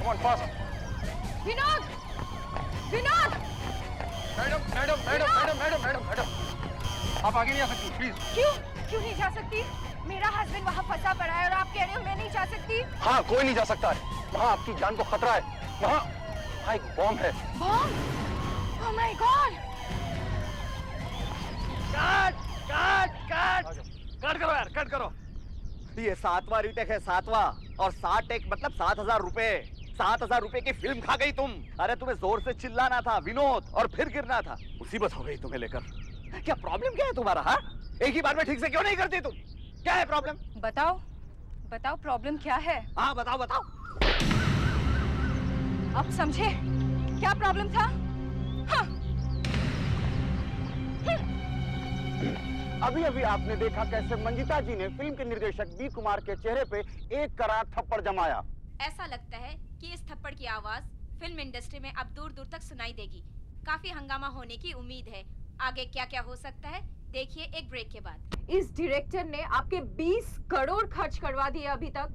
Come on, fast. Vinod! Vinod! Madam, आप आगे नहीं आ सकती, प्लीज। क्यों नहीं जा सकती? मेरा हस्बैंड वहाँ फंसा पड़ा है और आप कह रहे हो मैं नहीं जा सकती? हाँ, कोई नहीं जा सकता है। वहाँ आपकी जान को खतरा है। वहाँ एक बॉम्ब है। Bomb? Oh my God! Cut करो यार, कट करो। ये 7वां रीटेक है, 7वां, और 7 टेक मतलब 7,000 रुपए। 7,000 रुपए की फिल्म खा गई तुम। अरे तुम्हें जोर से चिल्लाना था विनोद, और फिर गिरना था। मुसीबत हो गई तुम्हें लेकर। क्या प्रॉब्लम क्या है तुम्हारा? हाँ, एक ही बार में ठीक से क्यों नहीं करती तुम? क्या है प्रॉब्लम? बताओ प्रॉब्लम क्या है? हाँ बताओ। अब समझे क्या प्रॉब्लम था? हाँ। अभी आपने देखा कैसे मंजिता जी ने फिल्म के निर्देशक बी कुमार के चेहरे पे एक करार थप्पड़ जमाया। ऐसा लगता है कि इस थप्पड़ की आवाज फिल्म इंडस्ट्री में अब दूर दूर तक सुनाई देगी। काफी हंगामा होने की उम्मीद है। आगे क्या क्या हो सकता है देखिए एक ब्रेक के बाद। इस डायरेक्टर ने आपके 20 करोड़ खर्च करवा दिए अभी तक,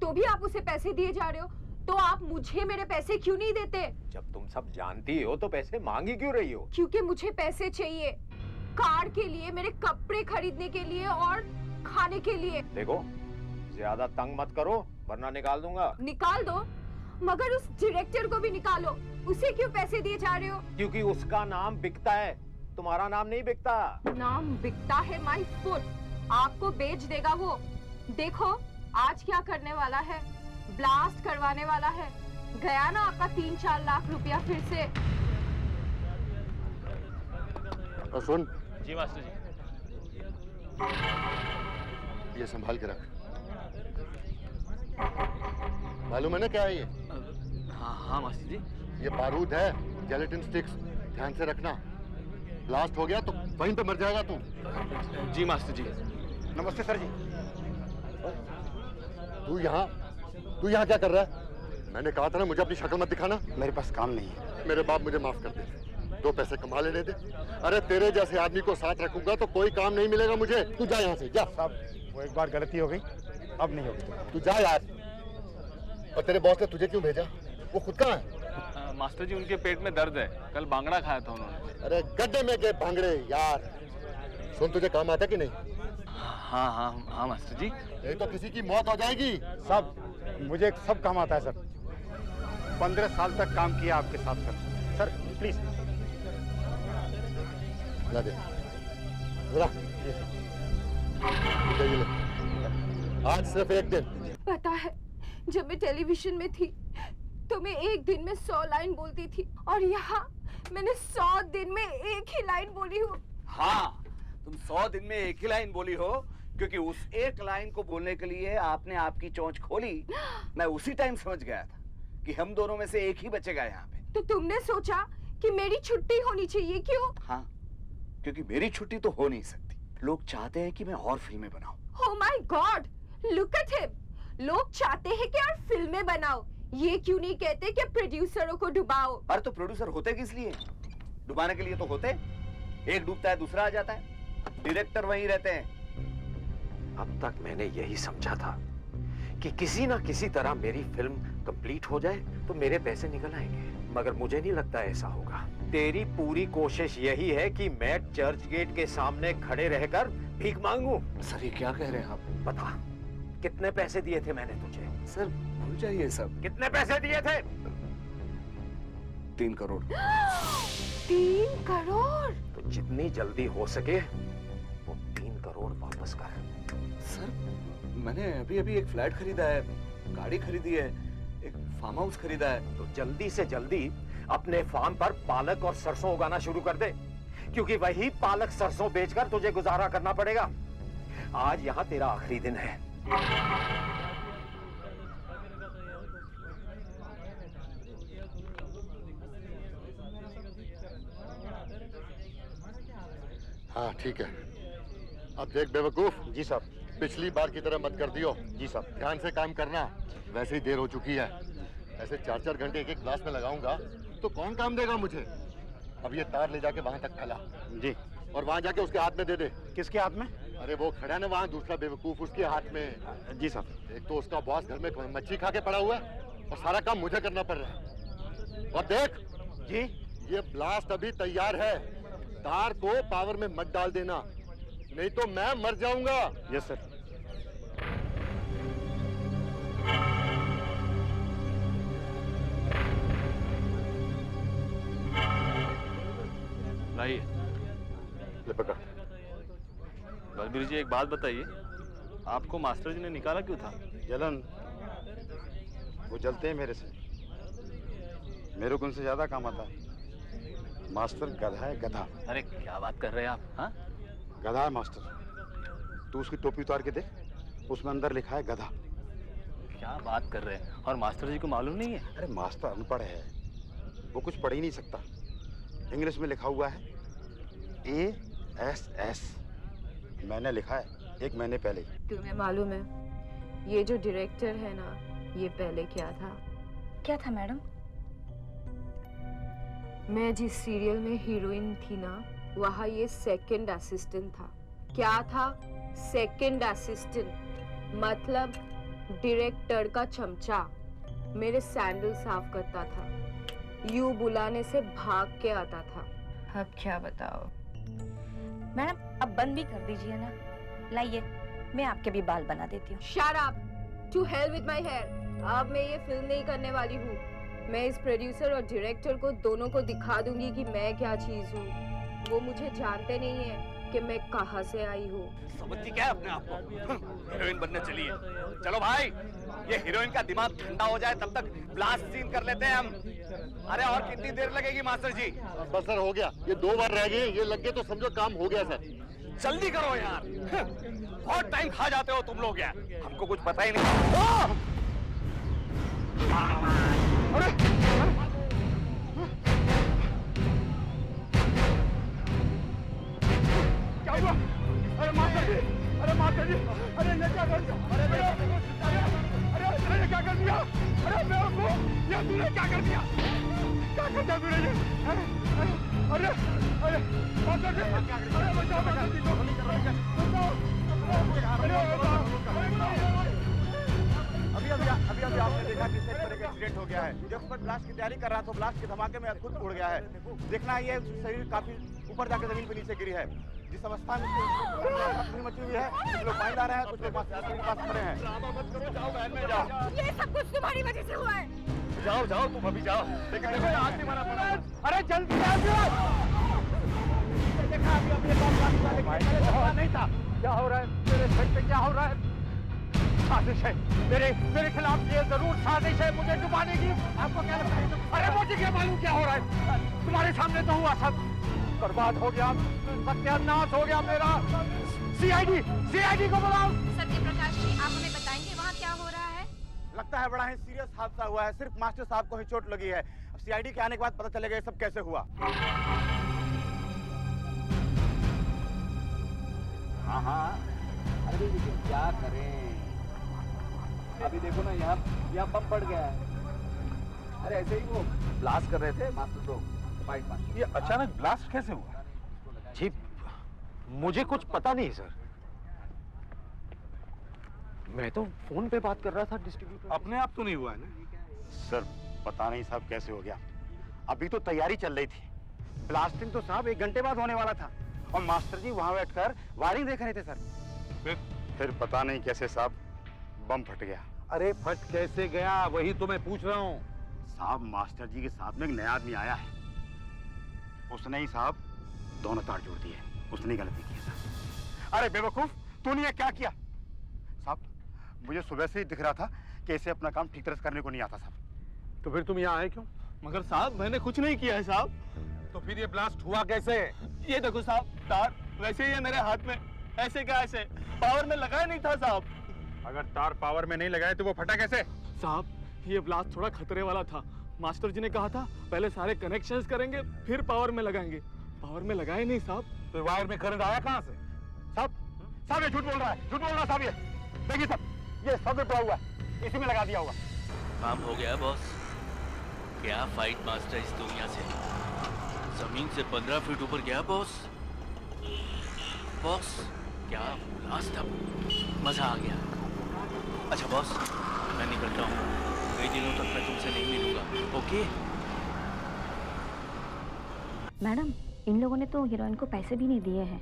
तो भी आप उसे पैसे दिए जा रहे हो। तो आप मुझे मेरे पैसे क्यों नहीं देते? जब तुम सब जानती हो तो पैसे मांगी क्यों रही हो? क्योंकि मुझे पैसे चाहिए, कार के लिए, मेरे कपड़े खरीदने के लिए और खाने के लिए। देखो, ज्यादा तंग मत करो वरना निकाल दूंगा। निकाल दो, मगर उस डायरेक्टर को भी निकालो। उसे क्यों पैसे दिए जा रहे हो? क्योंकि उसका नाम बिकता है, तुम्हारा नाम नहीं बिकता। नाम बिकता है माय फुट। आपको बेच देगा वो। देखो आज क्या करने वाला है, ब्लास्ट करवाने वाला है। गया ना आपका 3-4 लाख रुपया फिर से। और सुन जी मास्टर जी। ये संभाल के रख। मालूम है ना क्या है ये? हाँ मास्टर जी। ये बारूद है, जेलेटिन स्टिक्स। ध्यान से रखना, ब्लास्ट हो गया तो वहीं पे मर जाएगा तू। जी मास्टर जी। नमस्ते सर जी। तू यहाँ क्या कर रहा है? मैंने कहा था ना मुझे अपनी शक्ल मत दिखाना। मेरे पास काम नहीं है। मेरे बाप मुझे माफ कर दे, 2 पैसे कमा लेने दे। अरे तेरे जैसे आदमी को साथ रखूंगा तो कोई काम नहीं मिलेगा मुझे। तू जा यहाँ से, जा। साहब वो एक बार गलती हो गई, अब नहीं होगी। तू जा यार। और तेरे बॉस ने तुझे क्यों भेजा? वो खुद कहाँ है? मास्टर जी उनके पेट में दर्द है, कल बांगड़ा खाया था उन्होंने। अरे गड्ढे में गए भांगड़े यार। सुन, तुझे काम आता कि नहीं? हाँ मास्टर जी। नहीं तो किसी की मौत हो जाएगी। सब मुझे सब काम आता है सर। 15 साल तक काम किया आपके साथ सर। प्लीज ला दे जरा। ये ले। आज सिर्फ एक दिन। पता है जब मैं टेलीविजन में थी तो मैं एक दिन में 100 लाइन बोलती थी, और यहाँ मैंने 100 दिन में एक ही लाइन बोली हूँ। हाँ, तुम 100 दिन में एक ही लाइन बोली हो, क्योंकि उस एक लाइन को बोलने के लिए आपने आपकी चोंच खोली। मैं उसी टाइम समझ गया था कि हम दोनों में से एक ही बचेगा यहाँ पे। तो तुमने सोचा कि मेरी छुट्टी होनी चाहिए, क्यों? हाँ, क्योंकि मेरी छुट्टी तो हो नहीं सकती। लोग चाहते हैं कि मैं और फिल्में बनाऊं। Oh my God, look at him! लोग चाहते हैं कि और फिल्में बनाओ, ये क्यों नहीं कहते कि प्रोड्यूसरों को डुबाओ? अरे तो प्रोड्यूसर होते किस लिए? डुबाने के लिए तो होते। एक डूबता है दूसरा आ जाता है, डायरेक्टर वहीं रहते हैं। अब तक मैंने यही समझा था कि किसी ना किसी तरह मेरी फिल्म कंप्लीट हो जाए तो मेरे पैसे निकल आएंगे, मगर मुझे नहीं लगता ऐसा होगा। तेरी पूरी कोशिश यही है कि मैं चर्च गेट के सामने खड़े रहकर भीख मांगूं। सर ये क्या कह रहे हैं आप? बता, कितने पैसे दिए थे मैंने तुझे? सर भूल जाइए सब। कितने पैसे दिए थे? 3 करोड़। 3 करोड़? तो जितनी जल्दी हो सके वो 3 करोड़ वापस कर। सर मैंने अभी एक फ्लैट खरीदा है, गाड़ी खरीदी है, एक फार्म हाउस खरीदा है। तो जल्दी से जल्दी अपने फार्म पर पालक और सरसों उगाना शुरू कर दे, क्योंकि वही पालक सरसों बेचकर तुझे गुजारा करना पड़ेगा। आज यहाँ तेरा आखिरी दिन है। हाँ ठीक है। अब देख बेवकूफ। जी साहब। पिछली बार की तरह मत कर दियो। जी साहब। ध्यान से काम करना, वैसे ही देर हो चुकी है। ऐसे 4-4 घंटे एक क्लास में लगाऊंगा तो कौन काम देगा मुझे? अब ये तार ले जाके वहां तक फैला। जी। और वहां जाके उसके हाथ में दे दे। किसके हाथ में? अरे वो खड़ा ना वहां दूसरा बेवकूफ, उसके हाथ में। जी साहब। एक तो उसका बॉस घर में मच्छी खा के पड़ा हुआ है, और सारा काम मुझे करना पड़ रहा है। और देख जी ये ब्लास्ट अभी तैयार है, तार को पावर में मत डाल देना, नहीं तो मैं मर जाऊंगा। Yes sir. लाइए। ले पकड़। बलबीर जी एक बात बताइए, आपको मास्टर जी ने निकाला क्यों था? जलन, वो जलते हैं मेरे से, मेरे को उनसे ज्यादा काम आता है। मास्टर गधा है, गधा। अरे क्या बात कर रहे हैं आप? हाँ, गधा है मास्टर। तू उसकी टोपी उतार के देख, उसमें अंदर लिखा है गधा। क्या बात कर रहे हैं? और मास्टर जी को मालूम नहीं है? अरे मास्टर अनपढ़ है, वो कुछ पढ़ ही नहीं सकता। इंग्लिश में लिखा हुआ है ASS, मैंने लिखा है 1 महीने पहले। तुम्हें मालूम है ये जो डायरेक्टर है ना, ये पहले क्या था? क्या था मैडम? मैं जिस सीरियल में हीरोइन थी ना, वहाँ ये सेकंड असिस्टेंट था। क्या था? सेकंड असिस्टेंट, मतलब डायरेक्टर का चमचा। मेरे सैंडल साफ करता था, यूं बुलाने से भाग के आता था। अब क्या बताओ? मैडम अब बंद भी कर दीजिए ना। लाइए मैं आपके भी बाल बना देती हूँ। Shut up! To hell with my hair! अब मैं ये फिल्म नहीं करने वाली हूँ। मैं इस प्रोड्यूसर और डायरेक्टर को दोनों को दिखा दूंगी कि मैं क्या चीज हूँ। वो मुझे जानते नहीं है कि मैं कहाँ से आई हूँ। समझती क्या है अपने आप को? हीरोइन बनने चली है। चलो भाई, ये हीरोइन का दिमाग ठंडा हो जाए तब तक ब्लास्ट सीन कर लेते हैं हम। अरे और कितनी देर लगेगी मास्टर जी? बस सर हो गया, ये 2 बार रह गए, ये लग गए तो समझो काम हो गया सर। जल्दी करो यार, बहुत टाइम खा जाते हो तुम लोग यार, हमको कुछ पता ही नहीं। क्या हुआ? अरे मास्टर जी, अरे मास्टर जी, अरे ये क्या कर दिया? अरे ये क्या कर दिया? अरे बेवकूफ, ये तूने क्या कर दिया? क्या कर दिया तूने ये? अरे अरे मास्टर जी, अरे बचाओ मास्टर जी को, बचाओ। अभी आपने देखा कि सेट पर एक एक्सीडेंट हो गया है। जब पर ब्लास्ट की तैयारी कर रहा था, ब्लास्ट के धमाके में खुद उड़ गया है। देखना ये शरीर काफी ऊपर जाकर जमीन पे नीचे गिरी है। जिस अवस्था में मची हुई है, कुछ लोग पानी ला रहे हैं, कुछ लोग के पास खड़े हैं। जाओ बहन में जाओ। ये सब कुछ तुम्हारी वजह से हुआ है। जाओ जाओ तुम अभी जाओ। लेकिन देखो आदमी मरा पड़ा। अरे जल्दी देखा अभी नहीं था। क्या हो रहा है मेरे सेट पे? क्या हो रहा है? साजिश है, मेरे खिलाफ ये जरूर साजिश है मुझे डुबाने की। आपको क्या लगता है? अरे मुझे क्या मालूम क्या हो रहा है? तुम्हारे सामने तो हुआ सब। बर्बाद हो गया, सत्यानाश हो गया मेरा। सीआईडी को बुलाओ। सत्य प्रकाश जी, आप हमें बताएंगे वहाँ क्या हो रहा है? लगता है बड़ा ही सीरियस हादसा हुआ है। सिर्फ मास्टर साहब को ही चोट लगी है। अब सीआईडी के आने के बाद पता चलेगा ये सब कैसे हुआ। हाँ, अरे लेकिन क्या करें? अभी देखो ना, यहाँ बम पड़ गया है। अरे ऐसे ही वो ब्लास्ट कर रहे थे मास्टर को, फाइट मास्टर। ये अचानक ब्लास्ट कैसे हुआ? जी मुझे कुछ पता नहीं सर, मैं तो फोन पे बात कर रहा था डिस्ट्रीब्यूटर। अपने आप तो नहीं हुआ है ना? सर पता नहीं साहब कैसे हो गया। अभी तो तैयारी चल रही थी, ब्लास्टिंग तो साहब 1 घंटे बाद होने वाला था और मास्टर जी वहां बैठकर वायरिंग देख रहे थे सर। फिर पता नहीं कैसे साहब बम फट गया। अरे फट कैसे गया वही तो मैं पूछ रहा हूँ। साहब मास्टर जी के साथ में एक नया आदमी आया है, उसने ही साहब दोनों तार जोड़ दिए। उसने गलती की साहब। अरे बेवकूफ, तूने ये क्या किया? साहब मुझे सुबह से ही दिख रहा था कि इसे अपना काम ठीक तरह से करने को नहीं आता साहब। तो फिर तुम यहाँ आए क्यों? मगर साहब मैंने कुछ नहीं किया है साहब। तो फिर ये ब्लास्ट हुआ कैसे? ये देखो साहब, तार वैसे ही है मेरे हाथ में। ऐसे क्या ऐसे? पावर में लगाया नहीं था साहब। अगर तार पावर में नहीं लगाए तो वो फटा कैसे? साहब ये ब्लास्ट थोड़ा खतरे वाला था। मास्टर जी ने कहा था पहले सारे कनेक्शंस करेंगे फिर पावर में लगाएंगे। पावर में लगाए नहीं साहब। तो वायर में करंट आया कहाँ से? साहब ये झूठ बोल रहा है, झूठ बोल रहा है साहब। ये देखिए साहब, ये सब टूटा हुआ है, इसी में लगा दिया होगा। काम हो गया बॉस। क्या फाइट मास्टर इस दुनिया से जमीन से 15 फीट ऊपर गया बॉस। बॉस क्या ब्लास्ट था, मजा आ गया। अच्छा बॉस मैं निकलता हूँ, कई दिनों तक मैं तुमसे नहीं मिलूंगा, ओके? मैडम, इन लोगों ने तो हीरोइन को पैसे भी नहीं दिए हैं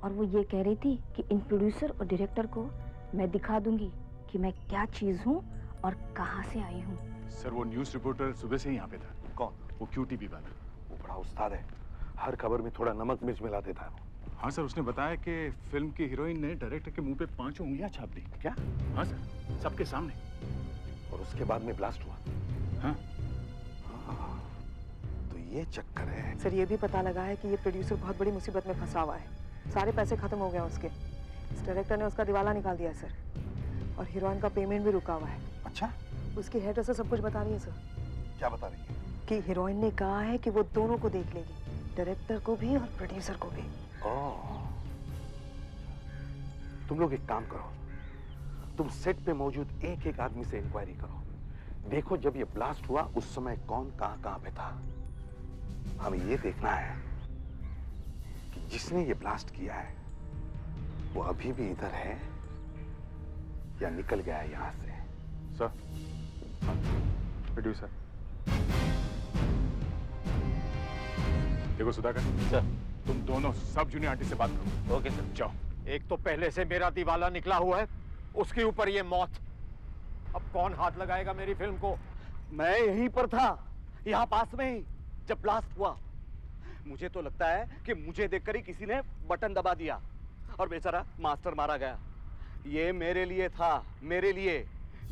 और वो ये कह रही थी कि इन प्रोड्यूसर और डायरेक्टर को मैं दिखा दूंगी कि मैं क्या चीज हूँ और कहाँ से आई हूँ। सर वो न्यूज़ रिपोर्टर सुबह से ही यहाँ पे था। कौन? वो QTV वाला। वो बड़ा उस्ताद है, हर खबर में थोड़ा नमक मिर्च मिला देता है। हाँ सर, उसने बताया कि फिल्म की हीरोइन ने डायरेक्टर के मुंह पे 5 उंगलियां छाप दी। क्या? हाँ सर, सबके सामने। और उसके बाद में ब्लास्ट हुआ। हाँ। तो ये चक्कर है। सर ये भी पता लगा है कि ये प्रोड्यूसर बहुत बड़ी मुसीबत में फंसा हुआ है। सारे पैसे खत्म हो गए उसके। इस डायरेक्टर ने उसका दिवाला निकाल दिया है सर, और हीरोइन का पेमेंट भी रुका हुआ है। अच्छा? उसकी हेड से सब कुछ बता रही है सर। क्या बता रही है? कि हीरोइन ने कहा है कि वो दोनों को देख लेगी, डायरेक्टर को भी और प्रोड्यूसर को भी। तुम लोग एक काम करो, तुम सेट पे मौजूद एक एक आदमी से इंक्वायरी करो। देखो जब ये ब्लास्ट हुआ उस समय कौन कहां पे था। हमें ये देखना है कि जिसने ये ब्लास्ट किया है वो अभी भी इधर है या निकल गया है यहां से। Sir, producer. देखो सुधाकर सर, तुम दोनों सब जूनियर आर्टिस्ट से बात करो। Okay sir. जाओ। एक तो पहले से मेरा दिवाला निकला हुआ है, उसके ऊपर ये मौत। अब कौन हाथ लगाएगा मेरी फिल्म को? मैं यहीं पर था, यहाँ पास में ही, जब ब्लास्ट हुआ। मुझे तो लगता है कि मुझे देखकर ही किसी ने बटन दबा दिया और बेचारा मास्टर मारा गया। ये मेरे लिए था, मेरे लिए।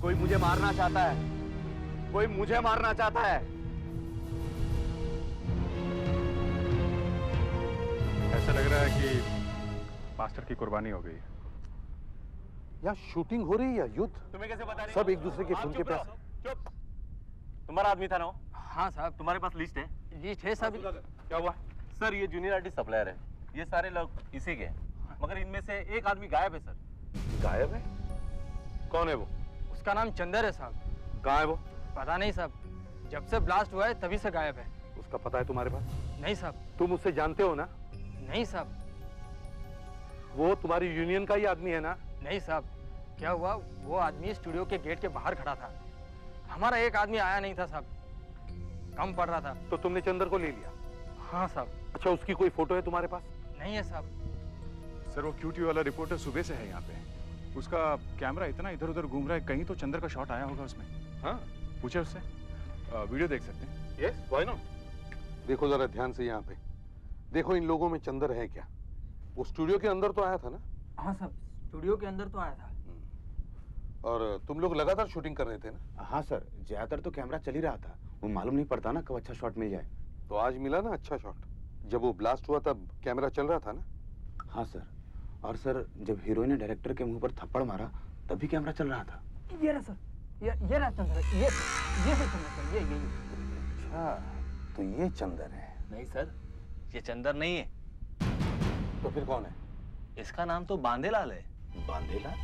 कोई मुझे मारना चाहता है, कोई मुझे मारना चाहता है। ऐसा लग रहा है कि मास्टर की कुर्बानी हो गई है। या शूटिंग हो रही है या युद्ध। तुम्हें कैसे पता नहीं? सब एक दूसरे के खून के प्यासे। चुप। तुम्हारा आदमी था ना? हाँ साहब। तुम्हारे पास लिस्ट है? लिस्ट है साहब। क्या हुआ? सर ये जूनियर आर्टिस्ट सप्लायर है, ये सारे लोग इसी के हैं, मगर इनमें से एक आदमी गायब है सर। गायब है? कौन है वो? उसका नाम चंदर है साहब। कहाँ है वो? पता नहीं साहब, जब से ब्लास्ट हुआ है तभी से गायब है। उसका पता है तुम्हारे पास? नहीं साहब। तुम उससे जानते हो ना? नहीं साहब। वो तुम्हारी यूनियन का ही आदमी है ना? नहीं साहब। क्या हुआ, वो आदमी स्टूडियो के गेट के बाहर खड़ा था, हमारा एक आदमी आया नहीं था साहब, कम पड़ रहा था। तो तुमने चंदर को ले लिया? हाँ साहब। अच्छा, उसकी कोई फोटो है तुम्हारे पास? नहीं है साहब। सर वो QTV वाला रिपोर्टर सुबह से है यहाँ पे, उसका कैमरा इतना इधर उधर घूम रहा है, कहीं तो चंदर का शॉट आया होगा उसमें। हाँ, पूछे उससे। वीडियो देख सकते हैं? Yes, why not. देखो जरा ध्यान से यहाँ पे, देखो इन लोगों में चंदर है क्या? वो स्टूडियो के अंदर तो आया था ना? हाँ साहब, स्टूडियो के अंदर तो आया था। और तुम लोग लगातार शूटिंग कर रहे थे ना? हाँ सर, ज्यादातर तो कैमरा चल ही रहा था, वो मालूम नहीं पड़ता ना कब अच्छा शॉट मिल जाए। तो आज मिला ना अच्छा शॉट? जब वो ब्लास्ट हुआ तब कैमरा चल रहा था ना? हाँ सर, और सर जब हीरोइन ने डायरेक्टर के मुंह पर थप्पड़ मारा तब भी कैमरा चल रहा था। ये रहा सर, ये रहा चंदर, ये है चंदर सर, ये। अच्छा, तो ये चंदर है? नहीं सर, ये चंदर नहीं है। तो फिर कौन है? इसका नाम तो बांदेलाल है। बांदेलाल?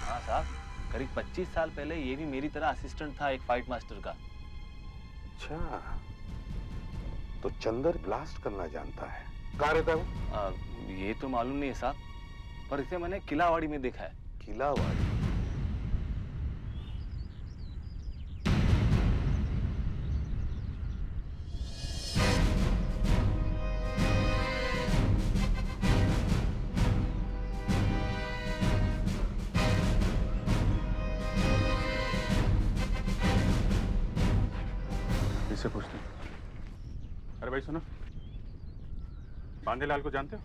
हाँ साहब, करीब 25 साल पहले ये भी मेरी तरह असिस्टेंट था एक फाइट मास्टर का। अच्छा, तो चंदर ब्लास्ट करना जानता है। कहाँ रहता है वो? ये तो मालूम नहीं है साहब, पर इसे मैंने किलावाड़ी में देखा है। किलावाड़ी? इससे पूछते हैं। अरे भाई सुनो, बांदेलाल को जानते हो?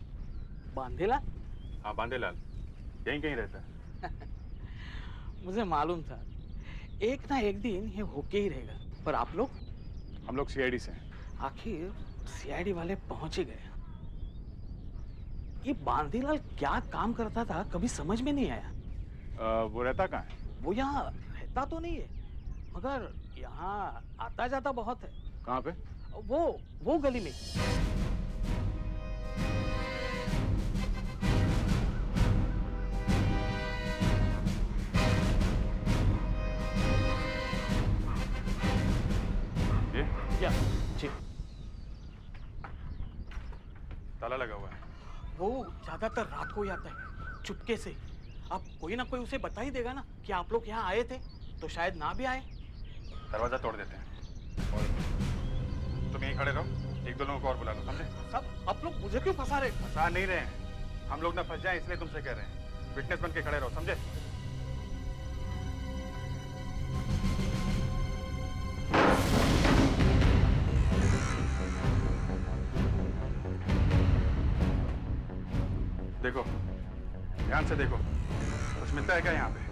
बांदेलाल? हाँ बांदेलाल, यहीं कहीं रहता है। मुझे मालूम था एक ना एक दिन ये होके ही रहेगा। पर आप लोग? हम लोग CID से हैं। आखिर CID वाले पहुंच ही गए। ये बांदेलाल क्या काम करता था कभी समझ में नहीं आया। वो रहता कहाँ है? वो यहाँ रहता तो नहीं है, मगर यहाँ आता जाता बहुत है। कहाँ पे? वो गली में। ये? जी। ताला लगा हुआ है। वो ज्यादातर रात को ही आता है, चुपके से। अब कोई ना कोई उसे बता ही देगा ना कि आप लोग यहाँ आए थे, तो शायद ना भी आए। दरवाजा तोड़ देते हैं। और तुम यहीं खड़े रहो, एक दो लोगों को और बुला लो, समझे? साहब आप लोग मुझे क्यों फंसा रहे? फंसा नहीं रहे हैं, हम लोग ना फंस जाएं इसलिए तुमसे कह रहे हैं। विटनेस बन के खड़े रहो, समझे? देखो, ध्यान से देखो, कुछ मिलता है क्या यहाँ पे?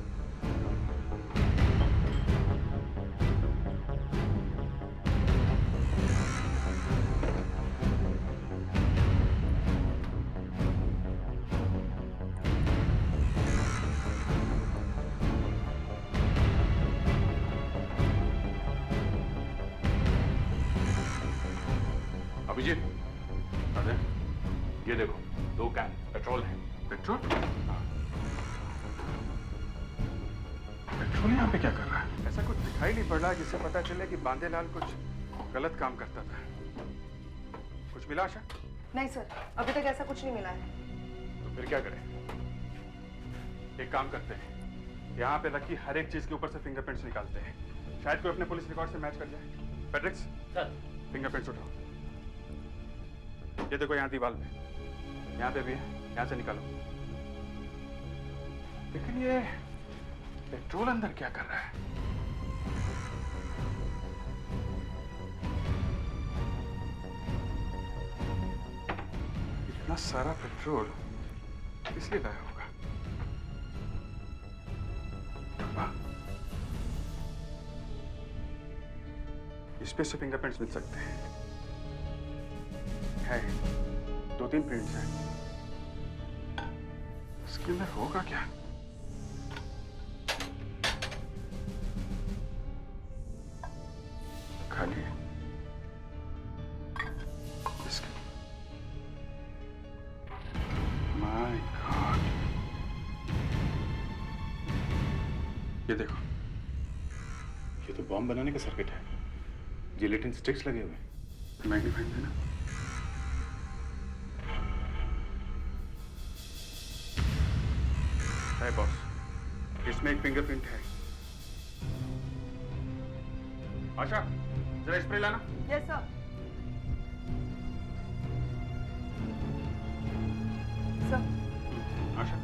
अभिजीत, अरे ये देखो, 2 कैन पेट्रोल है। पेट्रोल? हाँ। पेट्रोल यहाँ पे क्या कर रहा है? ऐसा कुछ दिखाई नहीं पड़ रहा जिससे पता चले कि बांदेलाल कुछ गलत काम करता था। कुछ मिला आशा? नहीं सर, अभी तक ऐसा कुछ नहीं मिला है। तो फिर क्या करें? एक काम करते हैं, यहाँ पे रखी हर एक चीज के ऊपर से फिंगरप्रिंट्स निकालते हैं, शायद कोई अपने पुलिस रिकॉर्ड से मैच कर जाए। पेट्रिक्स, सर, फिंगरप्रिंट्स उठाओ। ये देखो यहाँ दीवार में, यहाँ पे भी है, यहाँ से निकालो। लेकिन ये पेट्रोल अंदर क्या कर रहा है? इतना सारा पेट्रोल किसलिए लाया होगा? डब्बा, इस पे से फिंगरप्रिंट्स मिल सकते हैं। है 2-3 प्रिंट्स हैं। इसके अंदर होगा क्या? खाली है। इसके माय गॉड, ये देखो, ये तो बॉम्ब बनाने का सर्किट है। जिलेटिन स्टिक्स लगे हुए। मैग्नीफाइंग है ना? है बॉस, इसमें एक फिंगरप्रिंट है। आशा, जरा स्प्रे लाना। Yes sir. सर। आशा,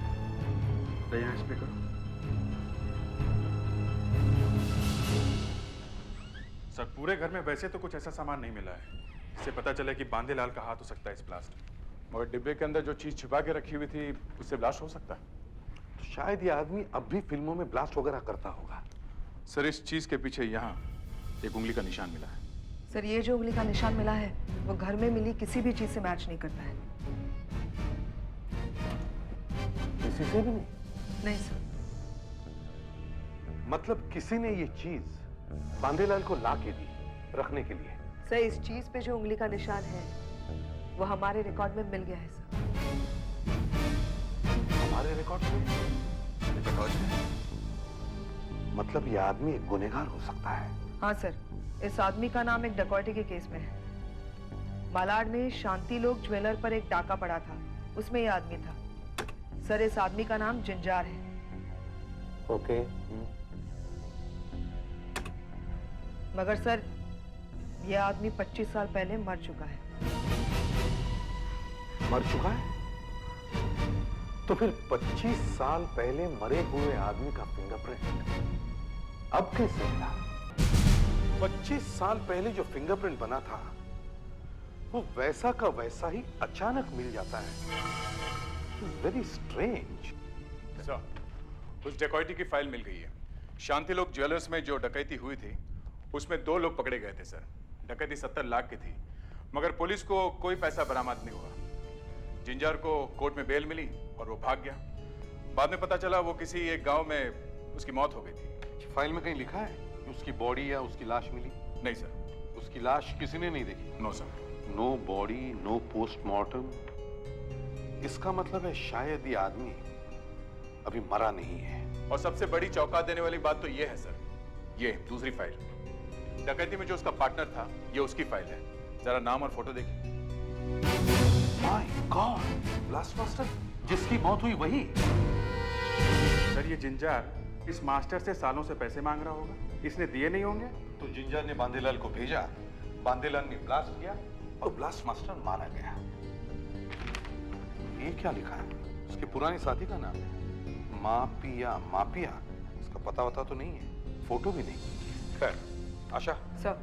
तो यहाँ स्प्रे करो। सर, पूरे घर में वैसे तो कुछ ऐसा सामान नहीं मिला है, इससे पता चला कि बांदेलाल का हाथ हो सकता है इस ब्लास्ट में। मगर डिब्बे के अंदर जो चीज छिपा के रखी हुई थी, उससे ब्लास्ट हो सकता है। शायद ये आदमी अब भी फिल्मों में ब्लास्ट वगैरह करता होगा। सर, इस चीज के पीछे यहाँ एक उंगली का निशान मिला है। सर, ये जो उंगली का निशान मिला है वो घर में मिली किसी भी चीज से मैच नहीं करता है। किसी से भी नहीं? नहीं सर। मतलब किसी ने ये चीज बांदेलाल को ला के दी रखने के लिए? सर, इस चीज पे जो उंगली का निशान है वो हमारे रिकॉर्ड में मिल गया है सर। हमारे रिकॉर्ड में? मतलब ये आदमी एक गुनहगार हो सकता है? हाँ सर, इस आदमी का नाम एक डकैती के केस में है। मालाड में शांति लोक ज्वेलर पर एक डाका पड़ा था, उसमें ये आदमी था। सर, इस आदमी का नाम जिंजार है। ओके। मगर सर, ये आदमी 25 साल पहले मर चुका है। मर चुका है? तो फिर 25 साल पहले मरे हुए आदमी का फिंगरप्रिंट अब कैसे मिला? 25 साल पहले जो फिंगरप्रिंट बना था वो वैसा का वैसा ही अचानक मिल जाता है। Very strange. सर, उस डकैती की फाइल मिल गई है। शांति लोक ज्वेलर्स में जो डकैती हुई थी उसमें 2 लोग पकड़े गए थे सर। डकैती 70 लाख की थी, मगर पुलिस को कोई पैसा बरामद नहीं हुआ। जिंजार को कोर्ट में बेल मिली और वो भाग गया। बाद में पता चला वो किसी एक गांव में उसकी मौत हो गई थी। फाइल में कहीं लिखा है कि उसकी बॉडी या उसकी लाश मिली? नहीं सर। उसकी लाश किसी ने नहीं देखी? No sir. No body, no postmortem. इसका मतलब है शायद ये आदमी अभी मरा नहीं है। और सबसे बड़ी चौंका देने वाली बात तो ये है सर, ये दूसरी फाइल। डकैती में जो उसका पार्टनर था, ये उसकी फाइल है। जरा नाम और फोटो देखिए। माय गॉड, ब्लास्ट मास्टर जिसकी मौत हुई वही? सर, ये जिंजार इस मास्टर से सालों से पैसे मांग रहा होगा, इसने दिए नहीं होंगे तो जिंजर ने बांदेलाल को भेजा, बांदेलाल ने ब्लास्ट किया और ब्लास्ट मास्टर मारा गया। ये क्या लिखा है? उसके पुराने साथी का नाम है मापिया। मापिया, इसका पता वता तो नहीं है, फोटो भी नहीं। खैर आशा सर,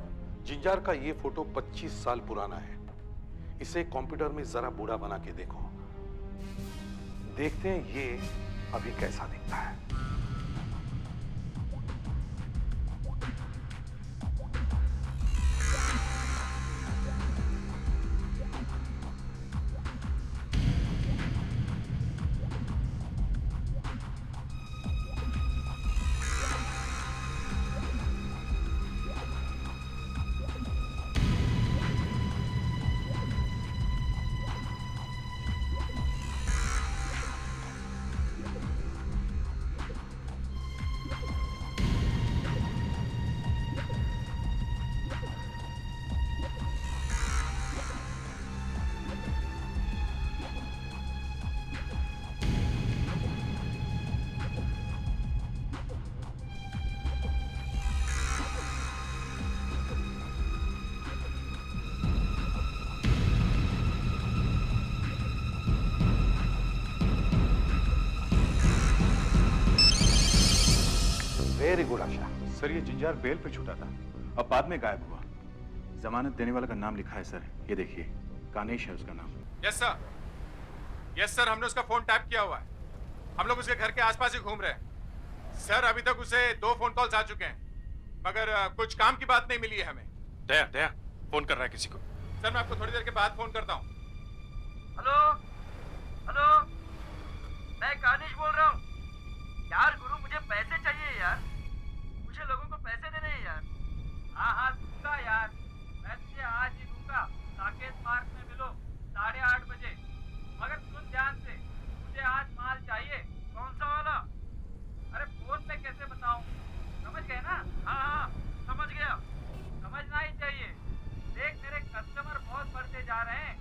जिंजार का ये फोटो 25 साल पुराना है। इसे कंप्यूटर में जरा बूढ़ा बना के देखो, देखते हैं ये अभी कैसा दिखता है। वेरी गुड आशा। सर ये जिंजार बेल पे छूटा था, अब बाद में गायब हुआ। जमानत देने वाले का नाम लिखा है सर, ये देखिए, कानेश है उसका नाम। यस सर, यस सर, हमने उसका फोन टैप किया हुआ है। हम लोग उसके घर के आसपास ही घूम रहे हैं सर। अभी तक उसे 2 फोन कॉल्स आ चुके हैं, मगर कुछ काम की बात नहीं मिली है हमें। दया दया फोन कर रहा है किसी को। सर मैं आपको थोड़ी देर के बाद फोन करता हूँ। हेलो हेलो, मैं कानिश बोल रहा हूँ। यार गुरु, मुझे पैसे चाहिए यार, मुझे लोगों को पैसे देने हैं यार। हाँ हाँ दूंगा यार, मैं तुझे आज ही दूंगा। साकेत पार्क में मिलो 8:30 बजे। मगर सुन ध्यान से, मुझे आज माल चाहिए। कौन सा वाला? अरे फोन पे कैसे बताऊं, समझ गए ना? हाँ हाँ समझ गया, समझना ही चाहिए। देख मेरे कस्टमर बहुत बढ़ते जा रहे हैं,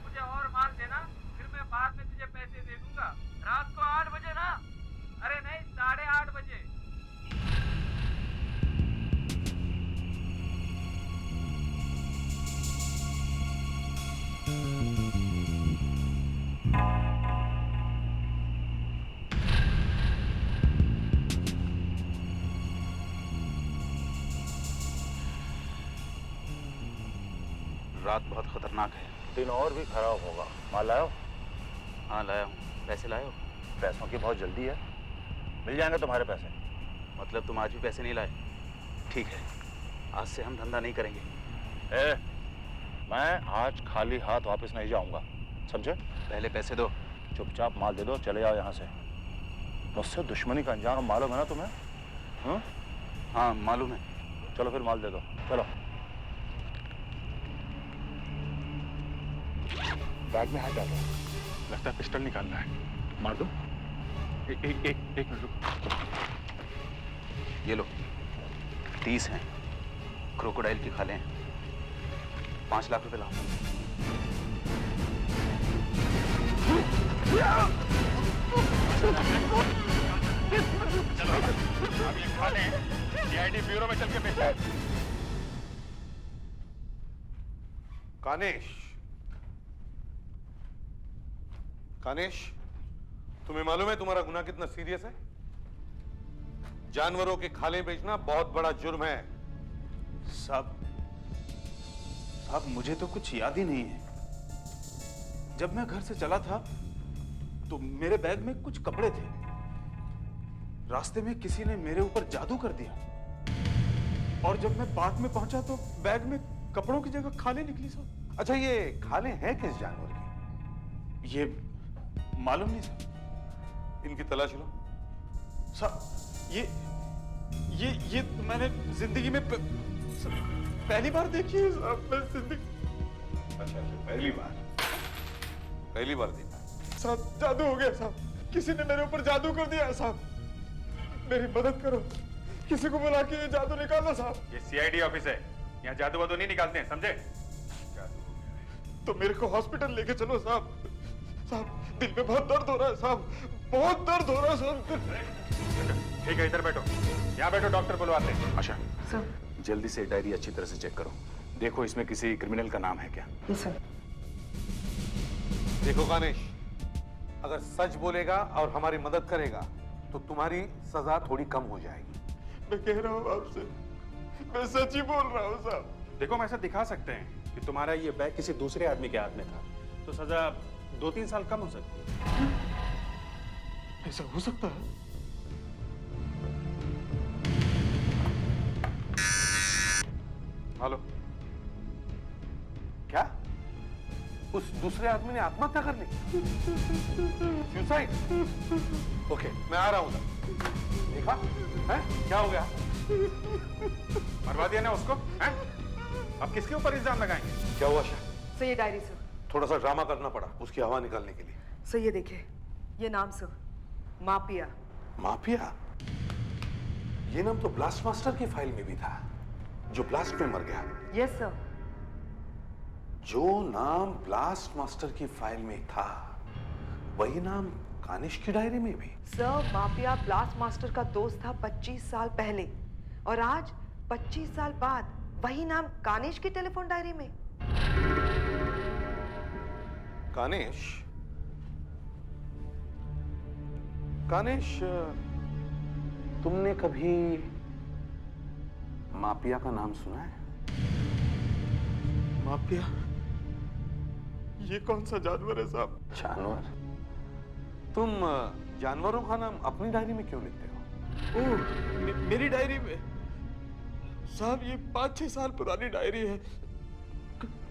मुझे और माल देना, फिर मैं बाद में तुझे पैसे दे दूंगा। रात को 8 बजे ना? अरे नहीं, 8:30 बजे। रात बहुत खतरनाक है। दिन और भी खराब होगा। माल लाओ? हाँ लाया हूँ। पैसे लाए हो? पैसों की बहुत जल्दी है, मिल जाएंगे तुम्हारे पैसे। मतलब तुम आज भी पैसे नहीं लाए? ठीक है, आज से हम धंधा नहीं करेंगे। मैं आज खाली हाथ वापस नहीं जाऊंगा, समझे? पहले पैसे दो। चुपचाप माल दे दो, चले जाओ यहाँ से। मुझसे दुश्मनी का अंजाम मालूम है ना तुम्हें? हाँ मालूम है। चलो फिर माल दे दो, चलो। बैग में हाथ डालो, लगता है पिस्टल निकालना है। मार दो। एक मिनट रुको। ये लो, 30 हैं, क्रोकोडाइल की खाले हैं। 5 लाख रुपए लाओ। चलो अब ये खाने सीआईडी ब्यूरो में चल के बेचते हैं। कानेश, तुम्हें मालूम है तुम्हारा गुनाह कितना सीरियस है? जानवरों के खाले बेचना बहुत बड़ा जुर्म है। साहब मुझे तो कुछ याद ही नहीं है। जब मैं घर से चला था तो मेरे बैग में कुछ कपड़े थे। रास्ते में किसी ने मेरे ऊपर जादू कर दिया, और जब मैं पार्क में पहुंचा तो बैग में कपड़ों की जगह खाले निकली साहब। अच्छा, ये खाले हैं किस जानवर के? ये मालूम नहीं साहब। इनकी तलाश लो। साहब ये तो मैंने जिंदगी में पहली बार देखी है साहब। अच्छा, पहली बार देखा साहब। जादू हो गया साहब, किसी ने मेरे ऊपर जादू कर दिया है साहब। मेरी मदद करो, किसी को बुला के ये जादू निकालो साहब। ये सीआईडी ऑफिस है, यहाँ जादू वादू नहीं निकालते हैं, समझे? तो मेरे को हॉस्पिटल लेके चलो साहब। साहब दिल में बहुत दर्द हो रहा है साहब, बहुत दर्द हो रहा है साहब। ठीक है, इधर बैठो, यहाँ बैठो, डॉक्टर बुलवाते हैं। सर जल्दी से डायरी अच्छी तरह से चेक करो। देखो इसमें किसी क्रिमिनल का नाम है क्या। Yes sir. देखो गणेश, अगर सच बोलेगा और हमारी मदद करेगा तो तुम्हारी सजा थोड़ी कम हो जाएगी। मैं कह रहा हूँ आपसे, मैं सच ही बोल रहा हूँ साहब। देखो हम ऐसा दिखा सकते हैं कि तुम्हारा ये बैग किसी दूसरे आदमी के हाथ में था, तो सजा 2-3 साल कम हो सकती है। ऐसा हो सकता है? हेलो, क्या उस दूसरे आदमी ने आत्महत्या कर ली? सुसाइड? ओके, मैं आ रहा हूं उधर। देखा है क्या हो गया? मरवा दिया ना उसको, हैं? अब किसके ऊपर इल्जाम लगाएंगे? क्या हुआ शाह? सर ये डायरी सर। थोड़ा सा ड्रामा करना पड़ा उसकी हवा निकालने के लिए। सर ये देखिए, ये नाम सर, मापिया। माफिया? ये नाम तो ब्लास्ट मास्टर की फाइल में भी था, जो ब्लास्ट में मर गया। Yes sir. जो नाम ब्लास्ट मास्टर की फाइल में था, वही नाम कानिश की डायरी में भी। सर माफिया ब्लास्ट मास्टर का दोस्त था 25 साल पहले, और आज 25 साल बाद वही नाम कानिश की टेलीफोन डायरी में। कानिश? कानिश, तुमने कभी मापिया का नाम सुना है? मापिया? ये कौन सा जानवर है साहब? जानवर? तुम जानवरों का नाम अपनी डायरी में क्यों लिखते हो? ओह, मेरी डायरी में? साहब ये 5-6 साल पुरानी डायरी है।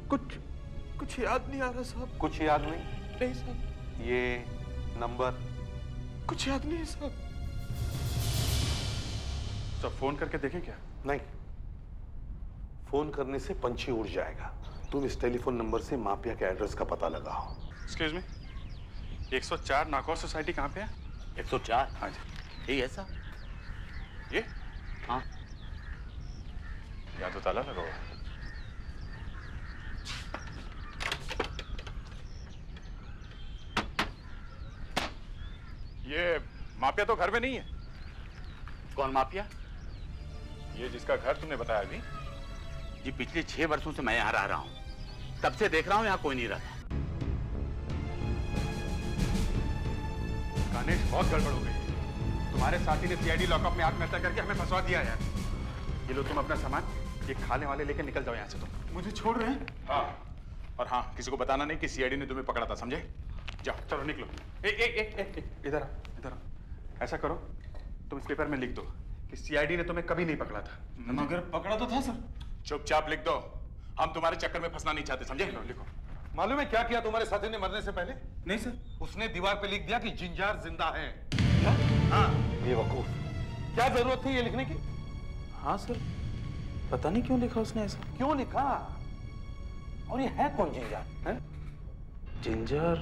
कुछ याद नहीं आ रहा साहब। कुछ याद नहीं? नहीं साहब। ये नंबर? कुछ याद नहीं है साहब। सब फोन करके देखें क्या? नहीं, फोन करने से पंछी उड़ जाएगा। तुम इस टेलीफोन नंबर से माफिया के एड्रेस का पता लगाओ। एक्सक्यूज मी, 104 नागौर सोसाइटी कहाँ पे है? 104? हाँ जी। ठीक है साहब। ये? हाँ। यहाँ तो ताला लगा हुआ है। ये माफिया तो घर में नहीं है। कौन माफिया? ये जिसका घर तुमने बताया अभी? जी पिछले 6 वर्षों से मैं यहाँ रह रहा हूँ, तब से देख रहा हूँ यहाँ कोई नहीं रहता। गणेश, बहुत गड़बड़ हो गई। तुम्हारे साथी ने सीआईडी लॉकअप में आत्महत्या करके हमें फंसवा दिया यार। ये लो तुम अपना सामान, ये खाने वाले लेके निकल जाओ यहाँ से। तुम मुझे छोड़ रहे हैं? हाँ, और हाँ, किसी को बताना नहीं कि सीआईडी ने तुम्हें पकड़ा था, समझे? जाओ, चलो निकलो। इधर आ। ऐसा करो, तुम इस पेपर में लिख दो कि सीआईडी ने तुम्हें कभी नहीं पकड़ा था। मगर पकड़ा तो था सर। चुपचाप लिख दो, हम तुम्हारे चक्कर में फंसना नहीं चाहते, समझे? लिखो। मालूम है क्या किया तुम्हारे साथी ने मरने से पहले? नहीं सर। उसने दीवार पे लिख दिया कि जिंजार जिंदा है। क्या? हाँ, बेवकूफ। क्या जरूरत थी ये लिखने की? हाँ सर, पता नहीं क्यों लिखा उसने ऐसा। क्यों लिखा? और ये है कौन जिंजार? है? जिंजार?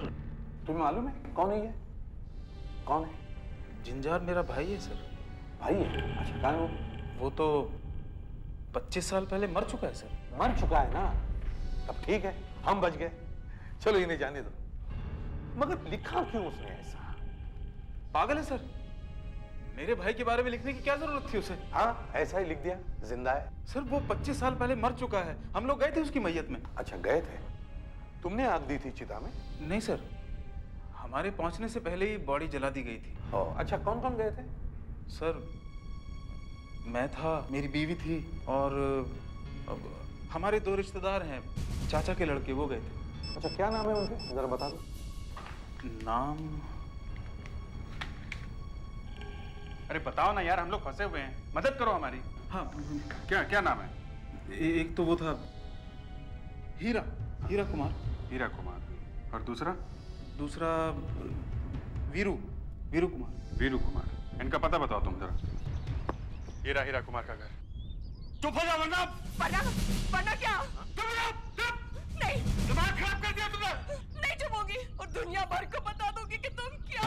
तुम्हें मालूम है कौन है ये? कौन है? जिंजार मेरा भाई है सर। भाई है? अच्छा, कहाँ है वो? वो तो 25 साल पहले मर चुका है सर। मर चुका है ना? तब ठीक है, हम बच गए। चलो इन्हें जाने दो। मगर लिखा क्यों उसने ऐसा? पागल है सर, मेरे भाई के बारे में लिखने की क्या जरूरत थी उसे? हाँ, ऐसा ही लिख दिया, जिंदा है। सर वो 25 साल पहले मर चुका है, हम लोग गए थे उसकी मैयत में। अच्छा, गए थे? तुमने आग दी थी चिता में? नहीं सर, हमारे पहुंचने से पहले ही बॉडी जला दी गई थी। अच्छा, कौन कौन गए थे? सर मैं था, मेरी बीवी थी, और हमारे 2 रिश्तेदार हैं, चाचा के लड़के, वो गए थे। अच्छा, क्या नाम है उनके, जरा बता दो। नाम? अरे बताओ ना यार, हम लोग फंसे हुए हैं, मदद करो हमारी। हाँ। क्या नाम है? एक तो वो था हीरा कुमार। हीरा कुमार। और दूसरा? दूसरा वीरू कुमार। वीरू कुमार। इनका पता बताओ तुम जरा। हीरा कुमार का घर। चुप हो जाओ वरना क्या? नहीं, दिमाग खराब कर दिया तुमने। नहीं चुपूंगी और दुनिया भर को बता दूंगी कि तुम क्या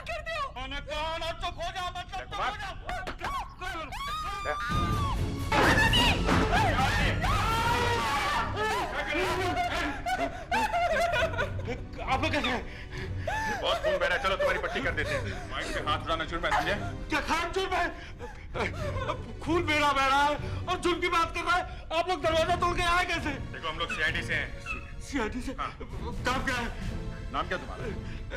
करते हो। मैंने कहा ना चुप हो जाओ, मतलब चुप हो जाओ। आप लोग कैसे हैं? बहुत खून बह रहा है, चलो तुम्हारी पट्टी कर देते हैं। माइंड पे हाथ उड़ाना शुरू में, समझे? क्या खान जुर्म है? खून मेरा बह रहा है और झुक की बात कर रहा है। आप लोग दरवाजा तोड़ के आए कैसे? देखो हम लोग सीआईडी से हैं। सीआईडी से? काम क्या है? नाम क्या तुम्हारा?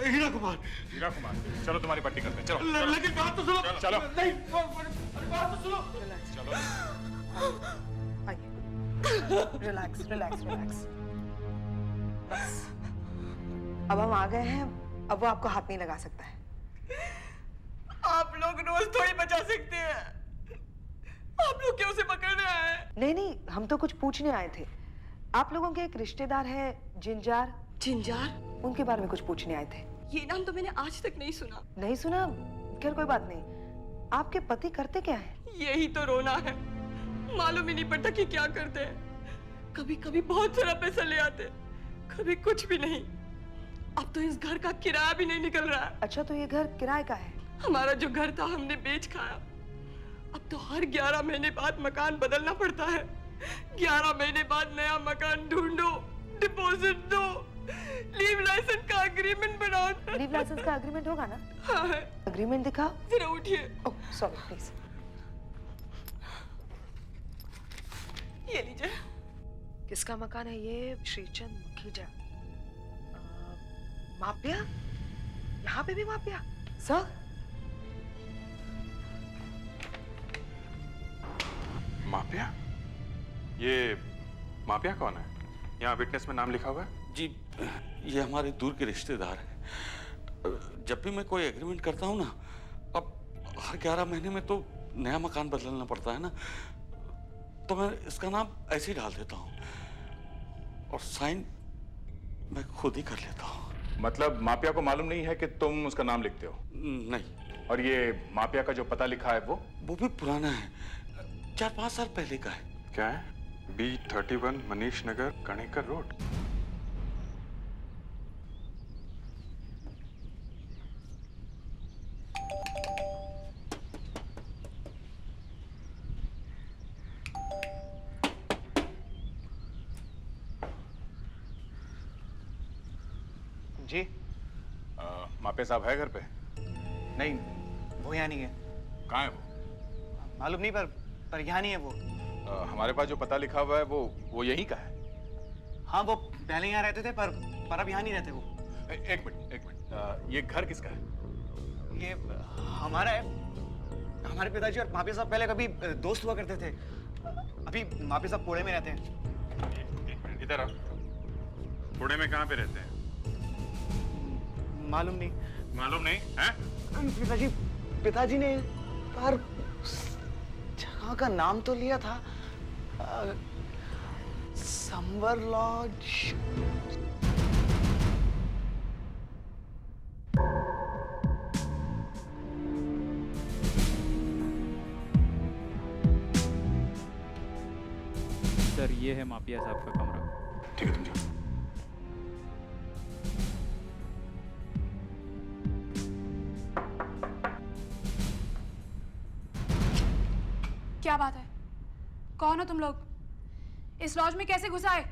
हीरा कुमार। हीरा कुमार, चलो तुम्हारी पट्टी करते हैं, चलो। लेकिन बात तो सुनो। चलो। नहीं, बात तो सुनो। चलो। Relax relax relax. बस अब हम आ गए हैं, अब वो आपको हाथ नहीं लगा सकता है। आप लोग रोज थोड़ी बचा सकते हैं। आप लोग क्यों उसे पकड़ने आए? नहीं नहीं, हम तो कुछ पूछने आए थे। आप लोगों के एक रिश्तेदार है जिंजार। जिंजार? उनके बारे में कुछ पूछने आए थे। ये नाम तो मैंने आज तक नहीं सुना। नहीं सुना? खैर कोई बात नहीं। आपके पति करते क्या है? यही तो रोना है, मालूम ही नहीं पड़ता कि क्या करते हैं। कभी कभी बहुत सारा पैसा ले आते, कभी कुछ भी नहीं। अब तो इस घर का किराया भी नहीं निकल रहा है। अच्छा, तो ये घर किराए का है? हमारा जो घर था हमने बेच खाया। अब तो हर 11 महीने बाद मकान बदलना पड़ता है। 11 महीने बाद नया मकान ढूंढो, डिपॉजिट दो, लीव लाइसेंस का एग्रीमेंट बनाओ। लीव लाइसेंस का एग्रीमेंट होगा ना? हाँ है। एग्रीमेंट दिखाओ। जरा उठिए। Oh sorry, please. ये लीजिए। किसका मकान है ये? श्रीचंद मुखीजा। मापिया? यहाँ पे भी मापिया? सर? मापिया? ये मापिया कौन है? यहाँ विटनेस में नाम लिखा हुआ है? जी, ये हमारे दूर के रिश्तेदार हैं। जब भी मैं कोई एग्रीमेंट करता हूँ ना, अब हर 11 महीने में तो नया मकान बदलना पड़ता है ना, तो मैं इसका नाम ऐसे ही डाल देता हूँ और साइन मैं खुद ही कर लेता हूँ। मतलब मापिया को मालूम नहीं है कि तुम उसका नाम लिखते हो? नहीं। और ये मापिया का जो पता लिखा है वो भी पुराना है, 4-5 साल पहले का है। क्या है? B31 Manish Nagar, Kanekar road. जी मापिया साहब है घर पे? नहीं, वो यहाँ नहीं है। कहाँ है वो? मालूम नहीं, पर यहाँ नहीं है वो। हमारे पास जो पता लिखा हुआ है वो यहीं का है। हाँ, वो पहले यहाँ रहते थे, पर अब यहाँ नहीं रहते वो। एक मिनट। ये घर किसका है? ये हमारा है। हमारे पिताजी और मापिया साहब पहले कभी दोस्त हुआ करते थे। अभी मापिया साहब पुणे में रहते हैं। इधर आओ। पुणे में कहाँ पे रहते हैं? मालूम नहीं। मालूम नहीं है? पिताजी ने पर जगह का नाम तो लिया था, संबर लॉज। सर, ये है मापिया साहब का कमरा। ठीक है, तुम जाओ। क्या बात है? कौन हो तुम लोग? इस लॉज में कैसे घुस आए?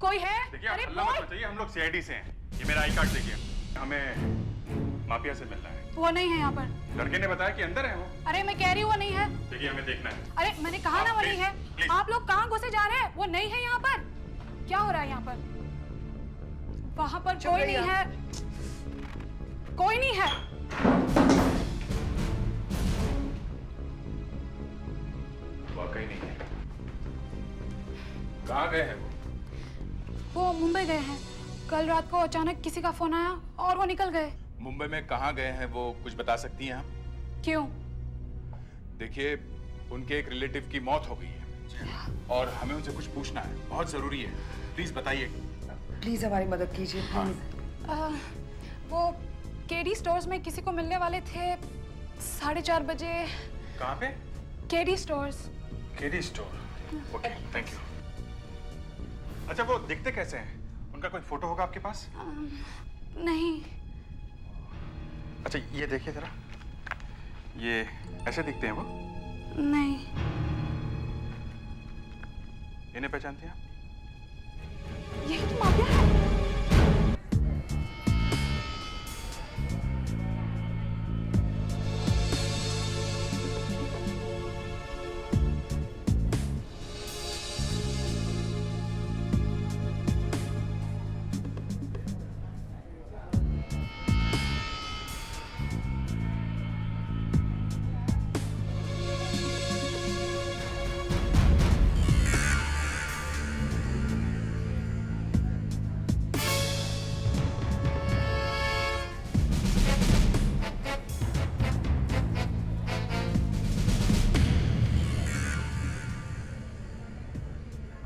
कोई है? देखिए, अरे हल्ला मत मचाइए, हम लोग सीआईडी से हैं। ये मेरा आई कार्ड देखिए, हमें माफिया से मिलना है। वो नहीं है यहाँ पर। लड़के ने बताया कि अंदर है वो। अरे मैं कह रही हूँ वो नहीं है। देखिए, हमें देखना है। अरे मैंने कहा ना वो नहीं है। आप लोग कहाँ घुसे जा रहे हैं? वो नहीं है यहाँ पर। क्या हो रहा है यहाँ पर? वहाँ पर कोई नहीं है। कोई नहीं है। वाकई नहीं है। कहाँ गए हैं वो मुंबई गए हैं। कल रात को अचानक किसी का फोन आया और वो निकल गए। मुंबई में कहाँ गए हैं वो कुछ बता सकती हैं आप? क्यों? देखिए, उनके एक रिलेटिव की मौत हो गई है और हमें उनसे कुछ पूछना है, बहुत जरूरी है। प्लीज बताइए। प्लीज हमारी मदद कीजिए, प्लीज। वो केडी स्टोर्स में किसी को मिलने वाले थे 4:30 बजे। कहाँ पे? KD stores. KD store. Okay, thank you. अच्छा, वो दिखते कैसे हैं? उनका कोई फोटो होगा आपके पास? नहीं। अच्छा, ये देखिए जरा, ये ऐसे दिखते हैं वो? नहीं। इन्हें पहचानते हैं आप? यही तो मापिया है।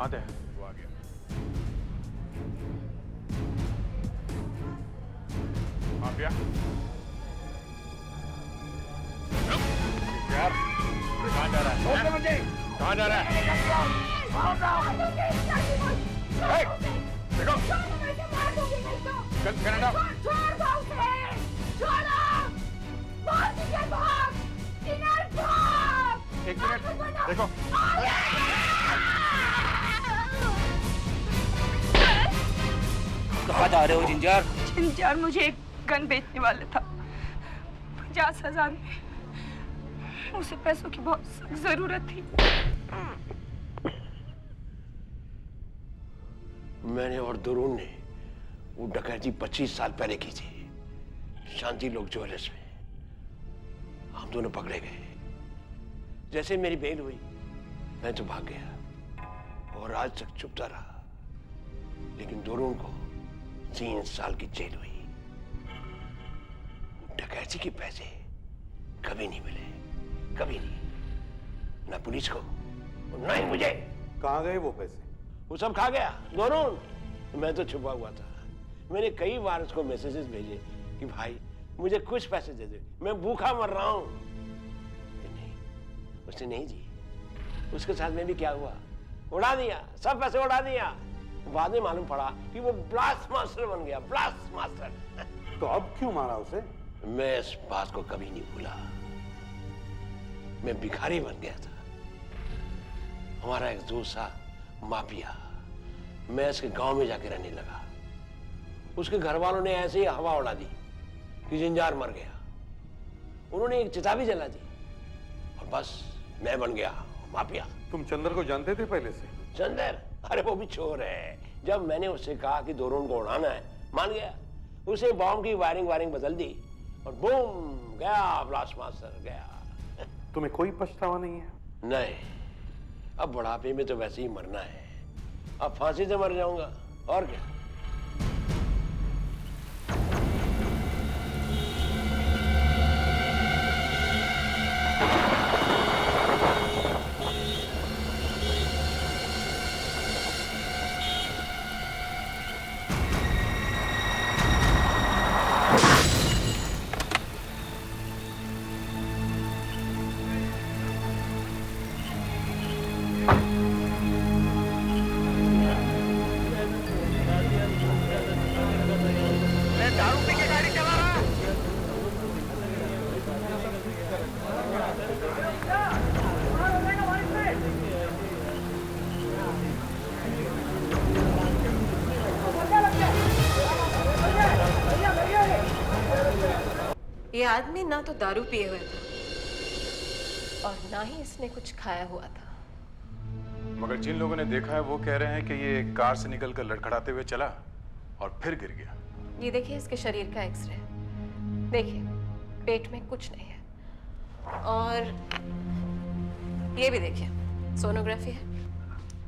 आते हैं। वो आ गया। माफिया यार, कहाँ जा रहा है? कहाँ जा रहा है? देखो, कनाडा। एक मिनट, देखो। कहाँ जा रहे हो जिंजार? जिंजार मुझे एक गन बेचने वाला था। 50,000 में। उसे पैसों की बहुत सख्त जरूरत थी। मैंने और दुरून ने वो डकैती 25 साल पहले की थी, शांति लोक ज्वेलर्स में। हम दोनों पकड़े गए। जैसे मेरी बेल हुई, मैं तो भाग गया और आज तक चुपता रहा। लेकिन दुरून को 3 साल की जेल हुई। डकैती के पैसे कभी नहीं मिले, कभी नहीं। ना पुलिस को, ना ही मुझे। कहाँ गए वो पैसे? वो सब खा गया दोनों। मैं तो छुपा हुआ था। मैंने कई बार उसको मैसेजेस भेजे कि भाई मुझे कुछ पैसे दे दे, मैं भूखा मर रहा हूं। नहीं, उसने नहीं दी। उसके साथ में भी क्या हुआ, उड़ा दिया, सब पैसे उड़ा दिया। बाद में मालूम पड़ा कि वो ब्लास्ट मास्टर बन गया, ब्लास्ट मास्टर। तो अब क्यों मारा उसे? मैं इस बात को कभी नहीं भूला। मैं भिखारी बन गया था। हमारा एक दोस्त था माफिया। मैं इसके गांव में जाके रहने लगा। उसके घर वालों ने ऐसे ही हवा उड़ा दी कि जिंजार मर गया। उन्होंने एक चिता भी जला दी और बस मैं बन गया माफिया। तुम चंदर को जानते थे पहले से? चंदर? अरे वो भी चोर है। जब मैंने उससे कहा कि दोनों को उड़ाना है, मान गया। उसे बॉम्ब की वायरिंग बदल दी और बूम, गया ब्लास्ट मास्टर, गया। तुम्हें कोई पछतावा नहीं है? नहीं, अब बुढ़ापे में तो वैसे ही मरना है। अब फांसी से मर जाऊंगा और क्या। ये आदमी ना तो दारू पिए हुए था और ना ही इसने कुछ खाया हुआ था। मगर जिन लोगों ने देखा है वो कह रहे हैं कि ये कार से निकलकर लड़खड़ाते हुए चला और फिर गिर गया। ये देखिए इसके शरीर का एक्सरे। देखिए पेट में कुछ नहीं है और ये भी देखिए सोनोग्राफी है।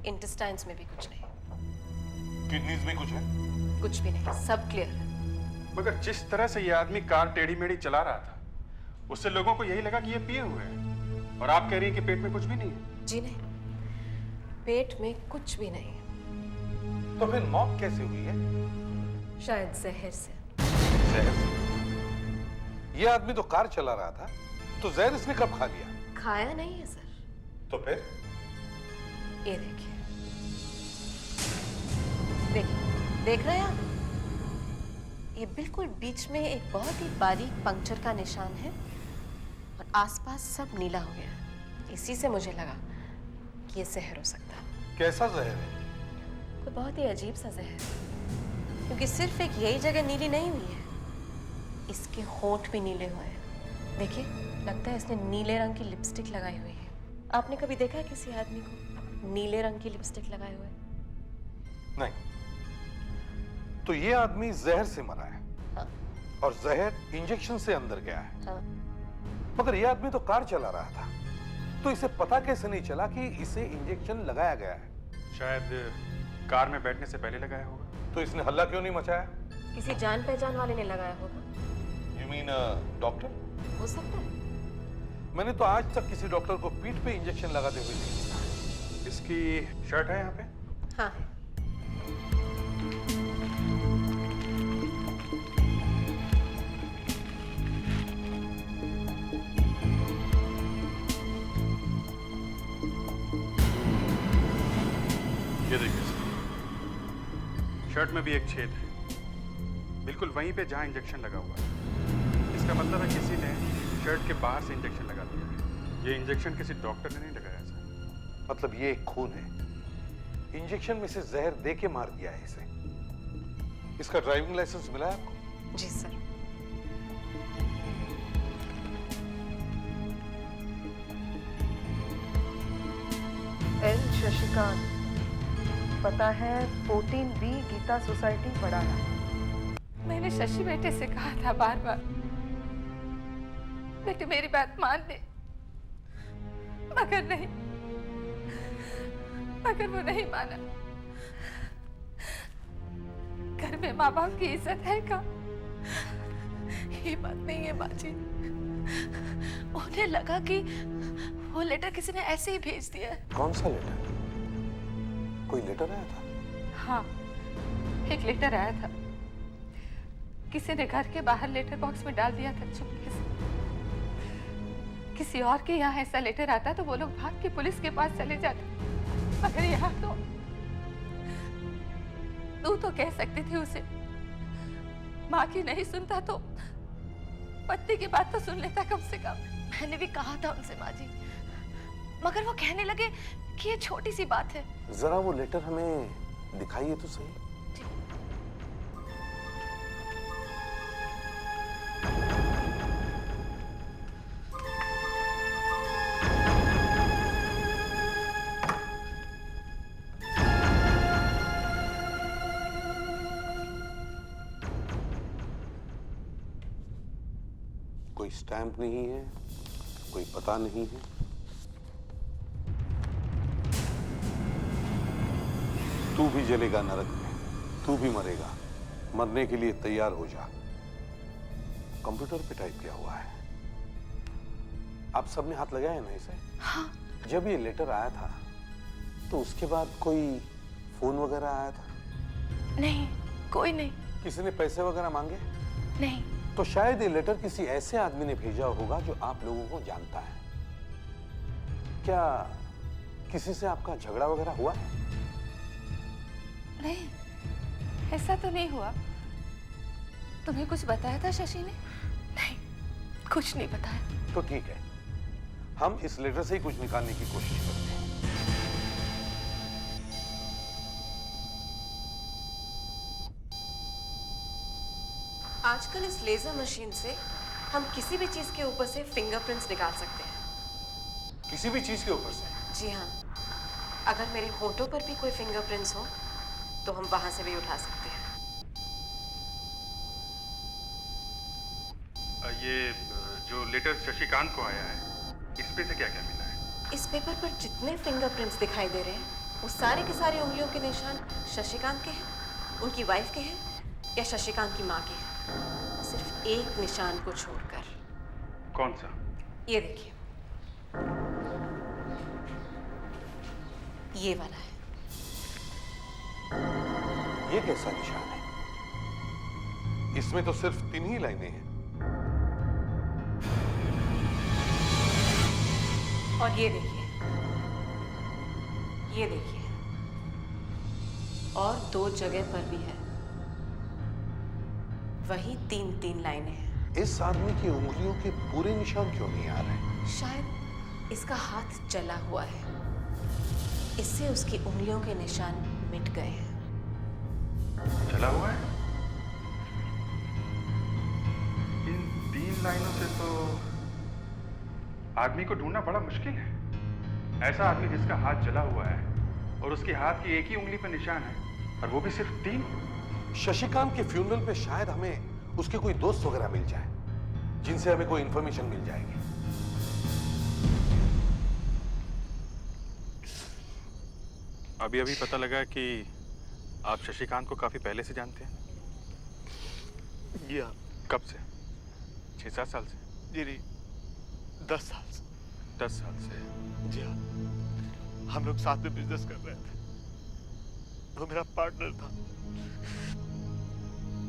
इंटेस्टाइन्स में भी कुछ नहीं। किडनीज में कुछ है? कुछ भी नहीं, सब क्लियर है। मगर जिस तरह से ये आदमी कार टेढ़ी मेढ़ी चला रहा था, उससे लोगों को यही लगा कि ये पिए हुए हैं। और आप कह रही हैं कि पेट में कुछ भी नहीं है? जी नहीं, पेट में कुछ भी नहीं है। तो फिर मौत कैसे हुई है? शायद जहर से। जहर से? ये आदमी तो कार चला रहा था, तो जहर इसने कब खा लिया? खाया नहीं है सर। तो फिर? ये देखिए, देखिए, देख रहे हैं आप? ये बिल्कुल बीच में एक बहुत ही बारीक पंक्चर का निशान है और आसपास सब नीला हो गया। इसी से मुझे लगा कि ये जहर हो सकता है। कैसा जहर है? कोई बहुत ही अजीब सा जहर, क्योंकि सिर्फ एक यही जगह नीली नहीं हुई है, इसके होंठ भी नीले हुए हैं। देखिए, लगता है इसने नीले रंग की लिपस्टिक लगाई हुई है। आपने कभी देखा है किसी आदमी को नीले रंग की लिपस्टिक लगाए हुए? नहीं। तो ये आदमी जहर से मरा है। हाँ। और जहर इंजेक्शन से अंदर गया है। हाँ। मगर ये आदमी तो कार चला रहा था, तो इसे पता कैसे नहीं चला कि इसे इंजेक्शन लगाया गया है? शायद कार में बैठने से पहले लगाया होगा। तो इसने हल्ला क्यों नहीं मचाया? किसी जान पहचान वाले ने लगाया होगा। You mean doctor? हो सकता है। मैंने तो आज तक किसी डॉक्टर को पीठ पे इंजेक्शन लगाते हुए नहीं देखा। इसकी शर्ट है यहाँ पे? हाँ है। ये देखिए शर्ट में भी एक छेद है, बिल्कुल वहीं पे जहां इंजेक्शन लगा हुआ है। इसका मतलब है किसी ने शर्ट के बाहर से इंजेक्शन लगा दिया है। ये इंजेक्शन किसी डॉक्टर ने नहीं लगाया सर। मतलब ये एक खून है, इंजेक्शन में से जहर दे के मार दिया है इसे। इसका ड्राइविंग लाइसेंस मिला है आपको? जी सर। एल शशिकांत, पता है 14B गीता सोसाइटी बड़ाला। मैंने शशि बेटे से कहा था बार बार, बेटे मेरी बात मान ले, मगर नहीं, मगर वो नहीं माना। घर में माँ बाप की इज्जत है का? ये बात नहीं है माँ जी, उन्हें लगा कि वो लेटर किसी ने ऐसे ही भेज दिया है। कौन सा लेटर? कोई लेटर आया था? हाँ, एक लेटर आया था। किसी ने घर के बाहर लेटर बॉक्स में डाल दिया था चुपके से। किसी और के यहाँ ऐसा लेटर आता तो वो लोग भाग के पुलिस के पास चले जाते, मगर यहाँ तो तू तो कह सकती थी उसे, माँ की नहीं सुनता तो पति की बात तो सुन लेता कम से कम। मैंने भी कहा था उनसे माँ जी, मगर वो कहने लगे कि ये छोटी सी बात है। जरा वो लेटर हमें दिखाइए तो सही। कोई स्टैंप नहीं है, कोई पता नहीं है। तू भी जलेगा नरक में, तू भी मरेगा, मरने के लिए तैयार हो जा। कंप्यूटर पे टाइप किया हुआ है। आप सबने हाथ लगाया ना इसे? हाँ। जब ये लेटर आया था तो उसके बाद कोई फोन वगैरह आया था? नहीं, कोई नहीं। किसी ने पैसे वगैरह मांगे? नहीं। तो शायद ये लेटर किसी ऐसे आदमी ने भेजा होगा जो आप लोगों को जानता है। क्या किसी से आपका झगड़ा वगैरह हुआ है? नहीं, ऐसा तो नहीं हुआ। तुम्हें कुछ बताया था शशि ने? नहीं, कुछ नहीं बताया। तो ठीक है, हम इस लेटर से ही कुछ निकालने की कोशिश करते हैं। आजकल इस लेजर मशीन से हम किसी भी चीज के ऊपर से फिंगरप्रिंट्स निकाल सकते हैं। किसी भी चीज के ऊपर से? जी हाँ, अगर मेरे होठों पर भी कोई फिंगरप्रिंट्स हो तो हम वहां से भी उठा सकते हैं। ये जो लेटर शशिकांत को आया है, इस पे से क्या क्या मिला है? इस पेपर पर जितने फिंगरप्रिंट्स दिखाई दे रहे हैं वो सारे के सारे उंगलियों के निशान शशिकांत के हैं, उनकी वाइफ के हैं या शशिकांत की माँ के हैं, सिर्फ एक निशान को छोड़कर। कौन सा? ये देखिए, ये वाला है। ये कैसा निशान है? इसमें तो सिर्फ 3 ही लाइनें हैं। और ये देखिए, ये देखिए, और 2 जगह पर भी है, वही 3-3 लाइनें हैं। इस आदमी की उंगलियों के पूरे निशान क्यों नहीं आ रहे? शायद इसका हाथ जला हुआ है, इससे उसकी उंगलियों के निशान मिट गए हैं। जला हुआ है? इन 3 लाइनों से तो आदमी को ढूंढना बड़ा मुश्किल है। ऐसा आदमी जिसका हाथ जला हुआ है और उसके हाथ की एक ही उंगली पर निशान है, और वो भी सिर्फ 3। शशिकांत के फ्यूनरल पे शायद हमें उसके कोई दोस्त वगैरह मिल जाए, जिनसे हमें कोई इंफॉर्मेशन मिल जाएगी। अभी अभी पता लगा कि आप शशिकांत को काफी पहले से जानते हैं। जी हाँ। कब से? 6-7 साल से? जी नहीं, 10 साल से। 10 साल से? जी हाँ, हम लोग साथ में बिजनेस कर रहे थे। वो मेरा पार्टनर था।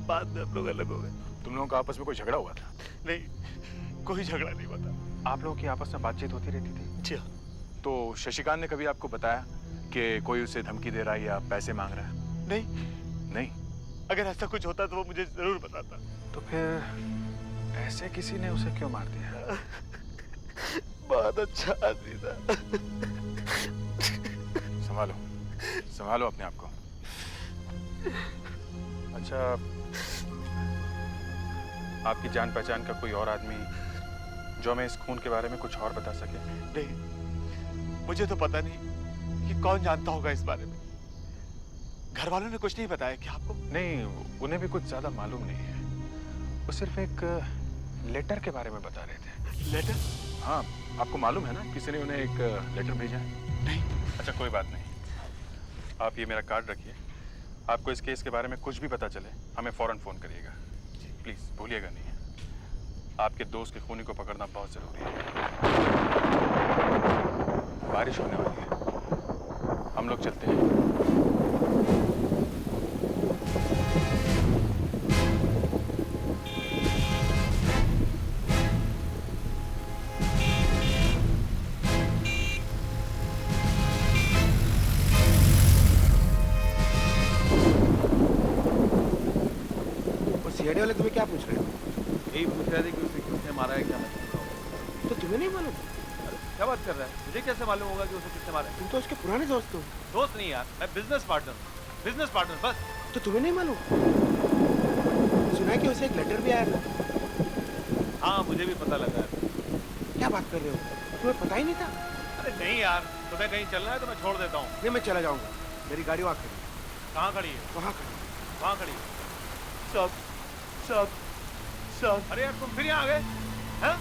बाद में हम लोग अलग हो गए। तुम लोगों का आपस में कोई झगड़ा हुआ था? नहीं, कोई झगड़ा नहीं हुआ था। आप लोगों की आपस में बातचीत होती रहती थी? जी हाँ। तो शशिकांत ने कभी आपको बताया कि कोई उसे धमकी दे रहा है या पैसे मांग रहा है? नहीं। नहीं? अगर ऐसा कुछ होता तो वो मुझे जरूर बताता। तो फिर ऐसे किसी ने उसे क्यों मार दिया? बहुत अच्छा आदमी था। संभालो, संभालो अपने आप को। अच्छा, आपकी जान पहचान का कोई और आदमी जो हमें इस खून के बारे में कुछ और बता सके? नहीं, मुझे तो पता नहीं कि कौन जानता होगा इस बारे में। घर वालों ने कुछ नहीं बताया क्या आपको? नहीं, उन्हें भी कुछ ज्यादा मालूम नहीं है। वो सिर्फ एक लेटर के बारे में बता रहे थे। लेटर? हाँ, आपको मालूम है ना, किसी ने उन्हें एक लेटर भेजा है। नहीं। अच्छा, कोई बात नहीं। आप ये मेरा कार्ड रखिए। आपको इस केस के बारे में कुछ भी पता चले, हमें फौरन फोन करिएगा। प्लीज भूलिएगा नहीं। आपके दोस्त के खूनी को पकड़ना बहुत जरूरी है। बारिश होने वाली है, हम लोग चलते हैं। सीआईडी वाले तुम्हें क्या पूछ रहे हो? यही पूछ रहे थे कि उसे किसने मारा है, क्या मतलब? तो तुम्हें नहीं मालूम? क्या बात कर रहा है? मुझे कैसे मालूम होगा कि उसे किसने मारा है? तुम तो उसके पुराने दोस्त हो। दोस्त नहीं यार, मैं बिजनेस पार्टनर बस। तो तुम्हें नहीं मालूम? सुना है कि उसे एक लेटर भी आया था। हाँ, मुझे भी पता लगा है। क्या बात कर रहे हो? तुम्हें पता ही नहीं था? अरे नहीं यार, तुम्हें कहीं चलना है तो मैं छोड़ देता हूँ। नहीं, मैं चला जाऊंगा। मेरी गाड़ी वहाँ खड़ी है। कहाँ खड़ी है? वहाँ खड़ी। वहाँ खड़ी है। साहब, अरे यार, तुम फिर यहाँ आ गए? हैं?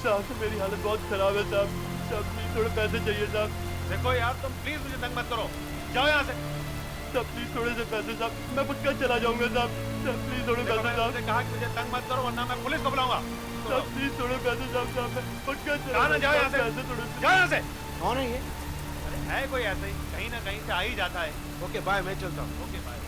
साहब, मेरी हालत बहुत खराब है साहब। साहब, प्लीज थोड़े पैसे चाहिए साहब। देखो यार, तुम प्लीज मुझे तंग मत करो। जाओ यहाँ से। साहब, प्लीज थोड़े से पैसे साहब, मैं पक्का चला जाऊंगा साहब। साहब, प्लीज थोड़े पैसे साहब। मैंने कहा कि मुझे तंग मत करो, वरना मैं पुलिस को बुलाऊंगा। साहब, प्लीज थोड़े पैसे साहब, मैं पक्का चला जाओ यहाँ से। पैसे थोड़े। जाओ यहाँ से। कौन है ये? अरे है कोई ऐसे ही, कहीं ना कहीं से आ ही जाता है। ओके बाय, मैं चलता हूँ। Okay bye.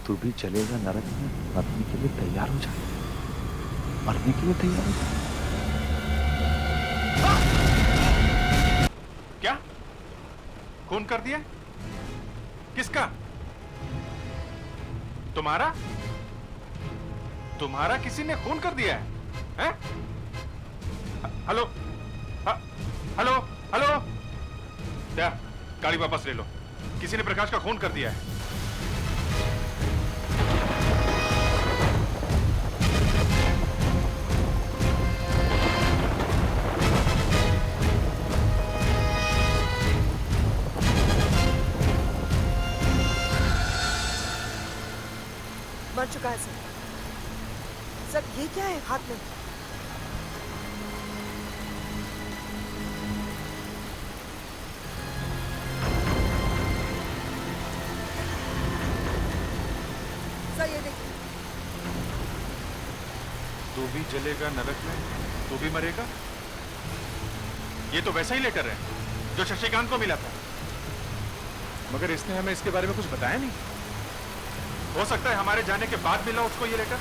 तू भी चलेगा नरक में, मरने के लिए तैयार हो जा। मरने के लिए तैयार हो जा। क्या खून कर दिया? किसका? तुम्हारा? तुम्हारा किसी ने खून कर दिया है? Hello, hello, hello. क्या? गाड़ी वापस ले लो। किसी ने प्रकाश का खून कर दिया है। मर चुका है सर। सर, ये क्या है हाथ में? सर, ये देखिए। तू भी जलेगा नरक में, तू भी मरेगा। ये तो वैसा ही लेटर है जो शशिकांत को मिला था, मगर इसने हमें इसके बारे में कुछ बताया नहीं। हो सकता है हमारे जाने के बाद मिला उसको ये लेटर।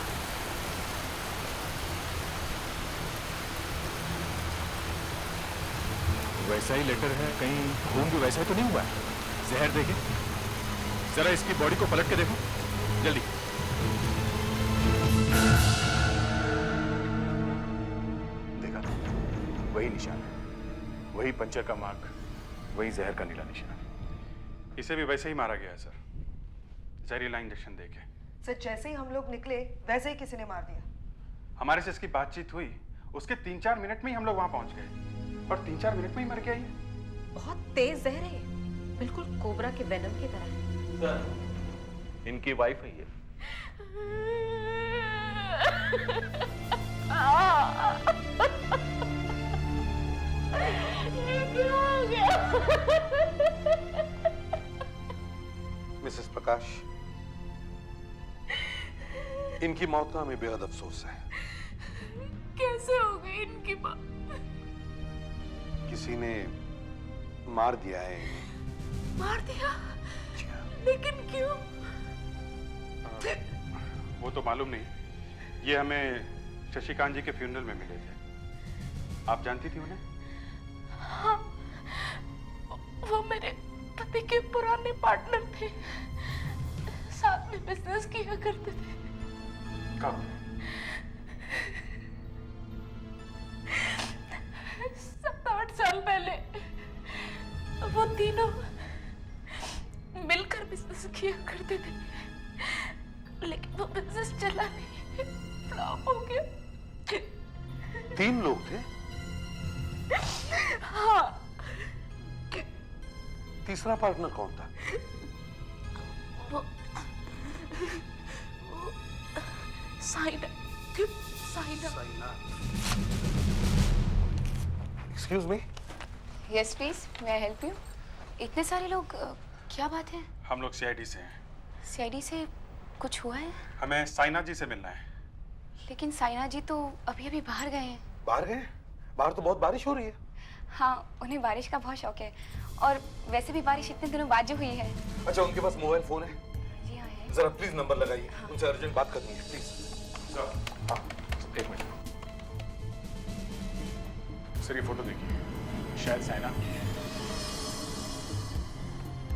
वैसा ही लेटर है, कहीं खून भी वैसा ही तो नहीं हुआ है। जहर देखे, जरा इसकी बॉडी को पलट के देखो जल्दी। देखा, वही निशान है, वही पंचर का मार्क, वही जहर का नीला निशान। इसे भी वैसे ही मारा गया है सर, जहरीला इंजेक्शन देके। सर, जैसे ही हम लोग निकले वैसे ही किसी ने मार दिया। हमारे से इसकी बातचीत हुई, उसके 3-4 मिनट में ही हम लोग वहां पहुंच गए और 3-4 मिनट में ही मर गया ये। बहुत तेज जहर है। बिल्कुल कोबरा के वेनम की तरह है। सर, इनकी वाइफ है ये। मिसेस प्रकाश, इनकी मौत का हमें बेहद अफसोस है। कैसे हो गई इनकी माँ? किसी ने मार दिया है इन्हें। मार दिया? लेकिन क्यों? वो तो मालूम नहीं। ये हमें शशिकांत जी के फ्यूनरल में मिले थे। आप जानती थी उन्हें? हाँ, वो मेरे पति के पुराने पार्टनर थे, साथ में बिजनेस किया करते थे। कब? 7-8 साल पहले वो तीनों मिलकर बिजनेस किया करते थे, लेकिन वो बिजनेस चला नहीं, फ्लॉप हो गया। 3 लोग थे? हाँ। तीसरा पार्टनर कौन था? वो Saina. Excuse me. Yes please, may I help you? इतने सारे लोग, क्या बात है? हम लोग सीआईडी से हैं। सीआईडी से कुछ हुआ है? हमें साइना जी से मिलना है। लेकिन साइना जी तो अभी अभी बाहर गए हैं। बाहर गए? बाहर तो बहुत बारिश हो रही है। हाँ, उन्हें बारिश का बहुत शौक है, और वैसे भी बारिश इतने दिनों बाद जो हुई है। अच्छा, उनके पास मोबाइल फोन है? जी हाँ है। जरा प्लीज नंबर लगाइए, उनसे अर्जेंट बात करनी है प्लीज। हाँ, एक मिनट। सर, ये फोटो देखिए, शायद साइना।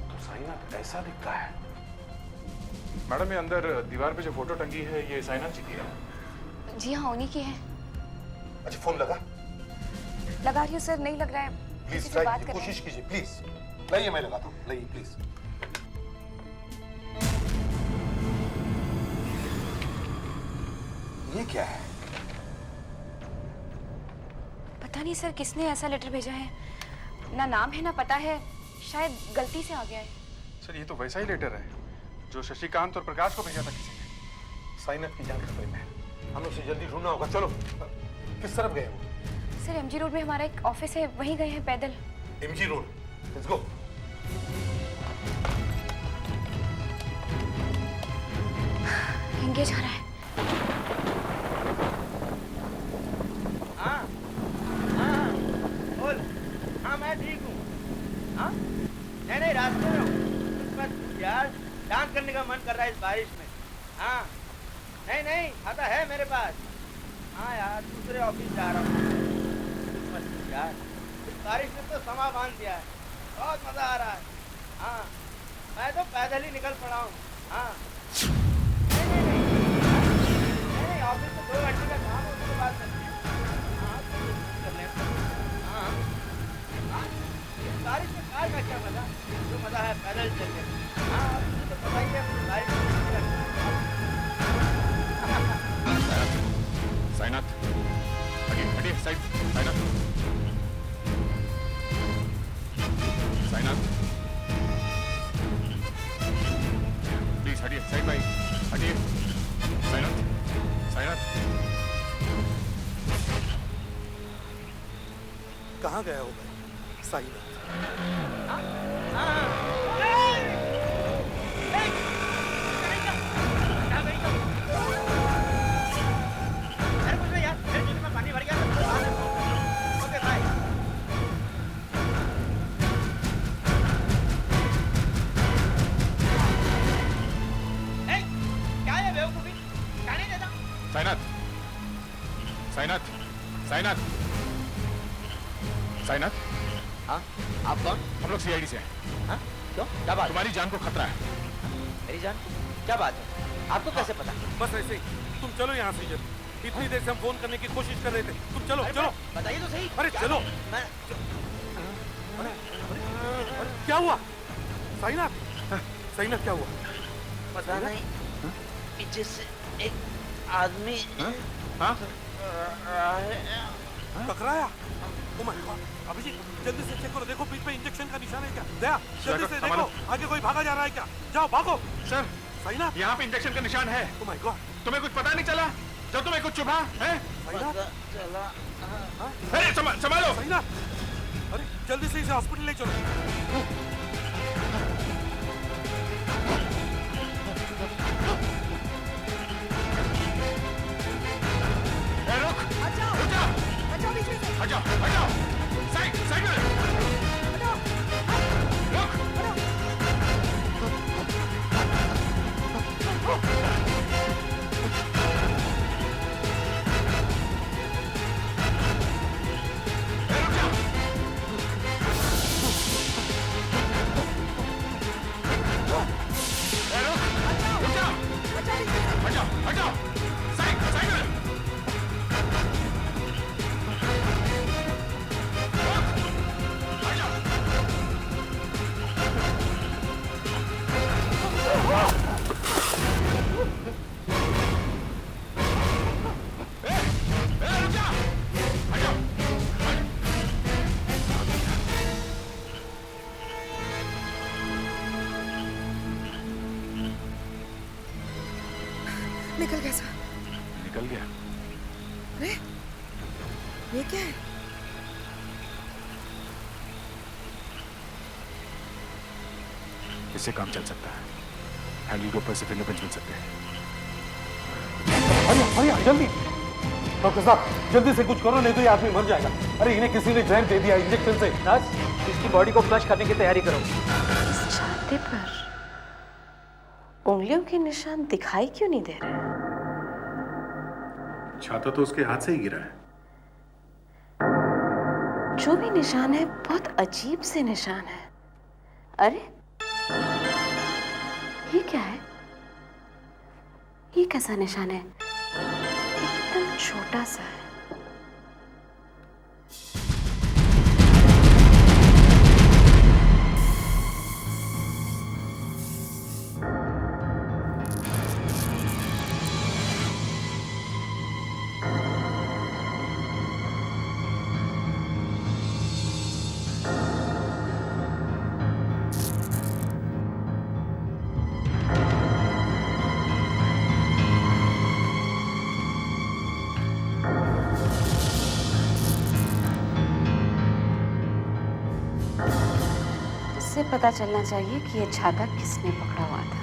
तो साइना ऐसा दिखता है। मैडम, ये अंदर दीवार पे जो फोटो टंगी है, ये साइना जी की है। जी हाँ, उन्हीं की है। अच्छा, फोन लगा रही हूँ सर, नहीं लग रहा है। प्लीज ट्राई कीजिए, कोशिश कीजिए प्लीज। लाइए, मैं लगाता हूँ, लाइए प्लीज। ये क्या है? पता नहीं सर, किसने ऐसा लेटर भेजा है। ना नाम है ना पता है, शायद गलती से आ गया है। सर, ये तो वैसा ही लेटर है जो शशिकांत और प्रकाश को भेजा था किसी ने। साइनत की जान खतरे में है, हमें उसे जल्दी ढूंढना होगा। चलो, किस तरफ गए वो? सर, एमजी रोड में हमारा एक ऑफिस है, वहीं गए हैं पैदल। MG road, let's go. एंगेज आ रहा है। हाँ, बोल। हाँ, मैं ठीक हूँ। हाँ, नहीं, रास्ते में हूँ। बस यार, डांस करने का मन कर रहा है इस बारिश में। हाँ, नहीं, खाता है मेरे पास। हाँ यार, दूसरे ऑफिस जा रहा हूँ। यार, इस बारिश ने तो समा बांध दिया है, बहुत मजा आ रहा है। हाँ, मैं तो पैदल ही निकल पड़ा हूँ। हाँ, नहीं, ऑफिस में 2 घंटे का काम है, उसके बाद चलते हैं। हाँ, कर लेते हैं। हाँ, इस बारिश में कार का क्या मजा, जो मजा है पैदल चलने में। हाँ, मुझे तो पता ही है, मुझे बारिश में साइनाथ, हटिए, साइड, साइनाथ, प्लीज हटिए, साइड भाई, हटिए, साइनाथ। कहाँ गया होगा साइनाथ? पानी भर गया। Okay, bye. क्या है बेवकूफी? क्या नहीं देता? साइनाथ। हाँ, आप कौन? हम लोग सीआईडी से हैं। हाँ, क्यों? क्या बात? तुम्हारी जान को खतरा है। मेरी जान? क्या बात है? आपको कैसे पता? बस ऐसे ही, तुम चलो यहाँ से जल्दी। इतनी देर से हम फोन करने की कोशिश कर रहे थे, तुम चलो। बताइए तो सही। अरे चलो। मैं क्या हुआ? साइनाथ क्या हुआ? पता नहीं, पीछे से एक आदमी टकराया। Oh my God! अभिजीत, जल्दी से चेक करो, देखो पीठ पे इंजेक्शन का निशान है क्या? दया, जल्दी से देखो, आगे कोई भागा जा रहा है क्या? जाओ, भागो। सर, साइनाथ, यहाँ पे इंजेक्शन का निशान है। Oh my God! तुम्हें कुछ पता नहीं चला? जब तुम्हें कुछ चुभा, हैं? साइनाथ, अरे संभालो। साइनाथ, अरे जल्दी से इसे हॉस्पिटल ले चलो। रुक, हटाओ, साइड में। हटाओ, साइड में। निकल गया सर। निकल गया। अरे ये क्या है? इससे काम चल सकता है। हैंडल के ऊपर से फिंगरप्रिंट्स मिल सकते हैं। अरे जल्दी डॉक्टर साहब, जल्दी से कुछ करो, नहीं तो ये आदमी मर जाएगा। अरे इन्हें किसी ने जहर दे दिया इंजेक्शन से। नर्स, इसकी बॉडी को फ्लश करने की तैयारी करो। इस छाते पर उंगलियों के निशान दिखाई क्यों नहीं दे रहे? छाता तो उसके हाथ से ही गिरा है। जो भी निशान है बहुत अजीब से निशान है। अरे ये क्या है? ये कैसा निशान है? एकदम छोटा सा है। इससे पता चलना चाहिए कि ये छाता किसने पकड़ा हुआ था।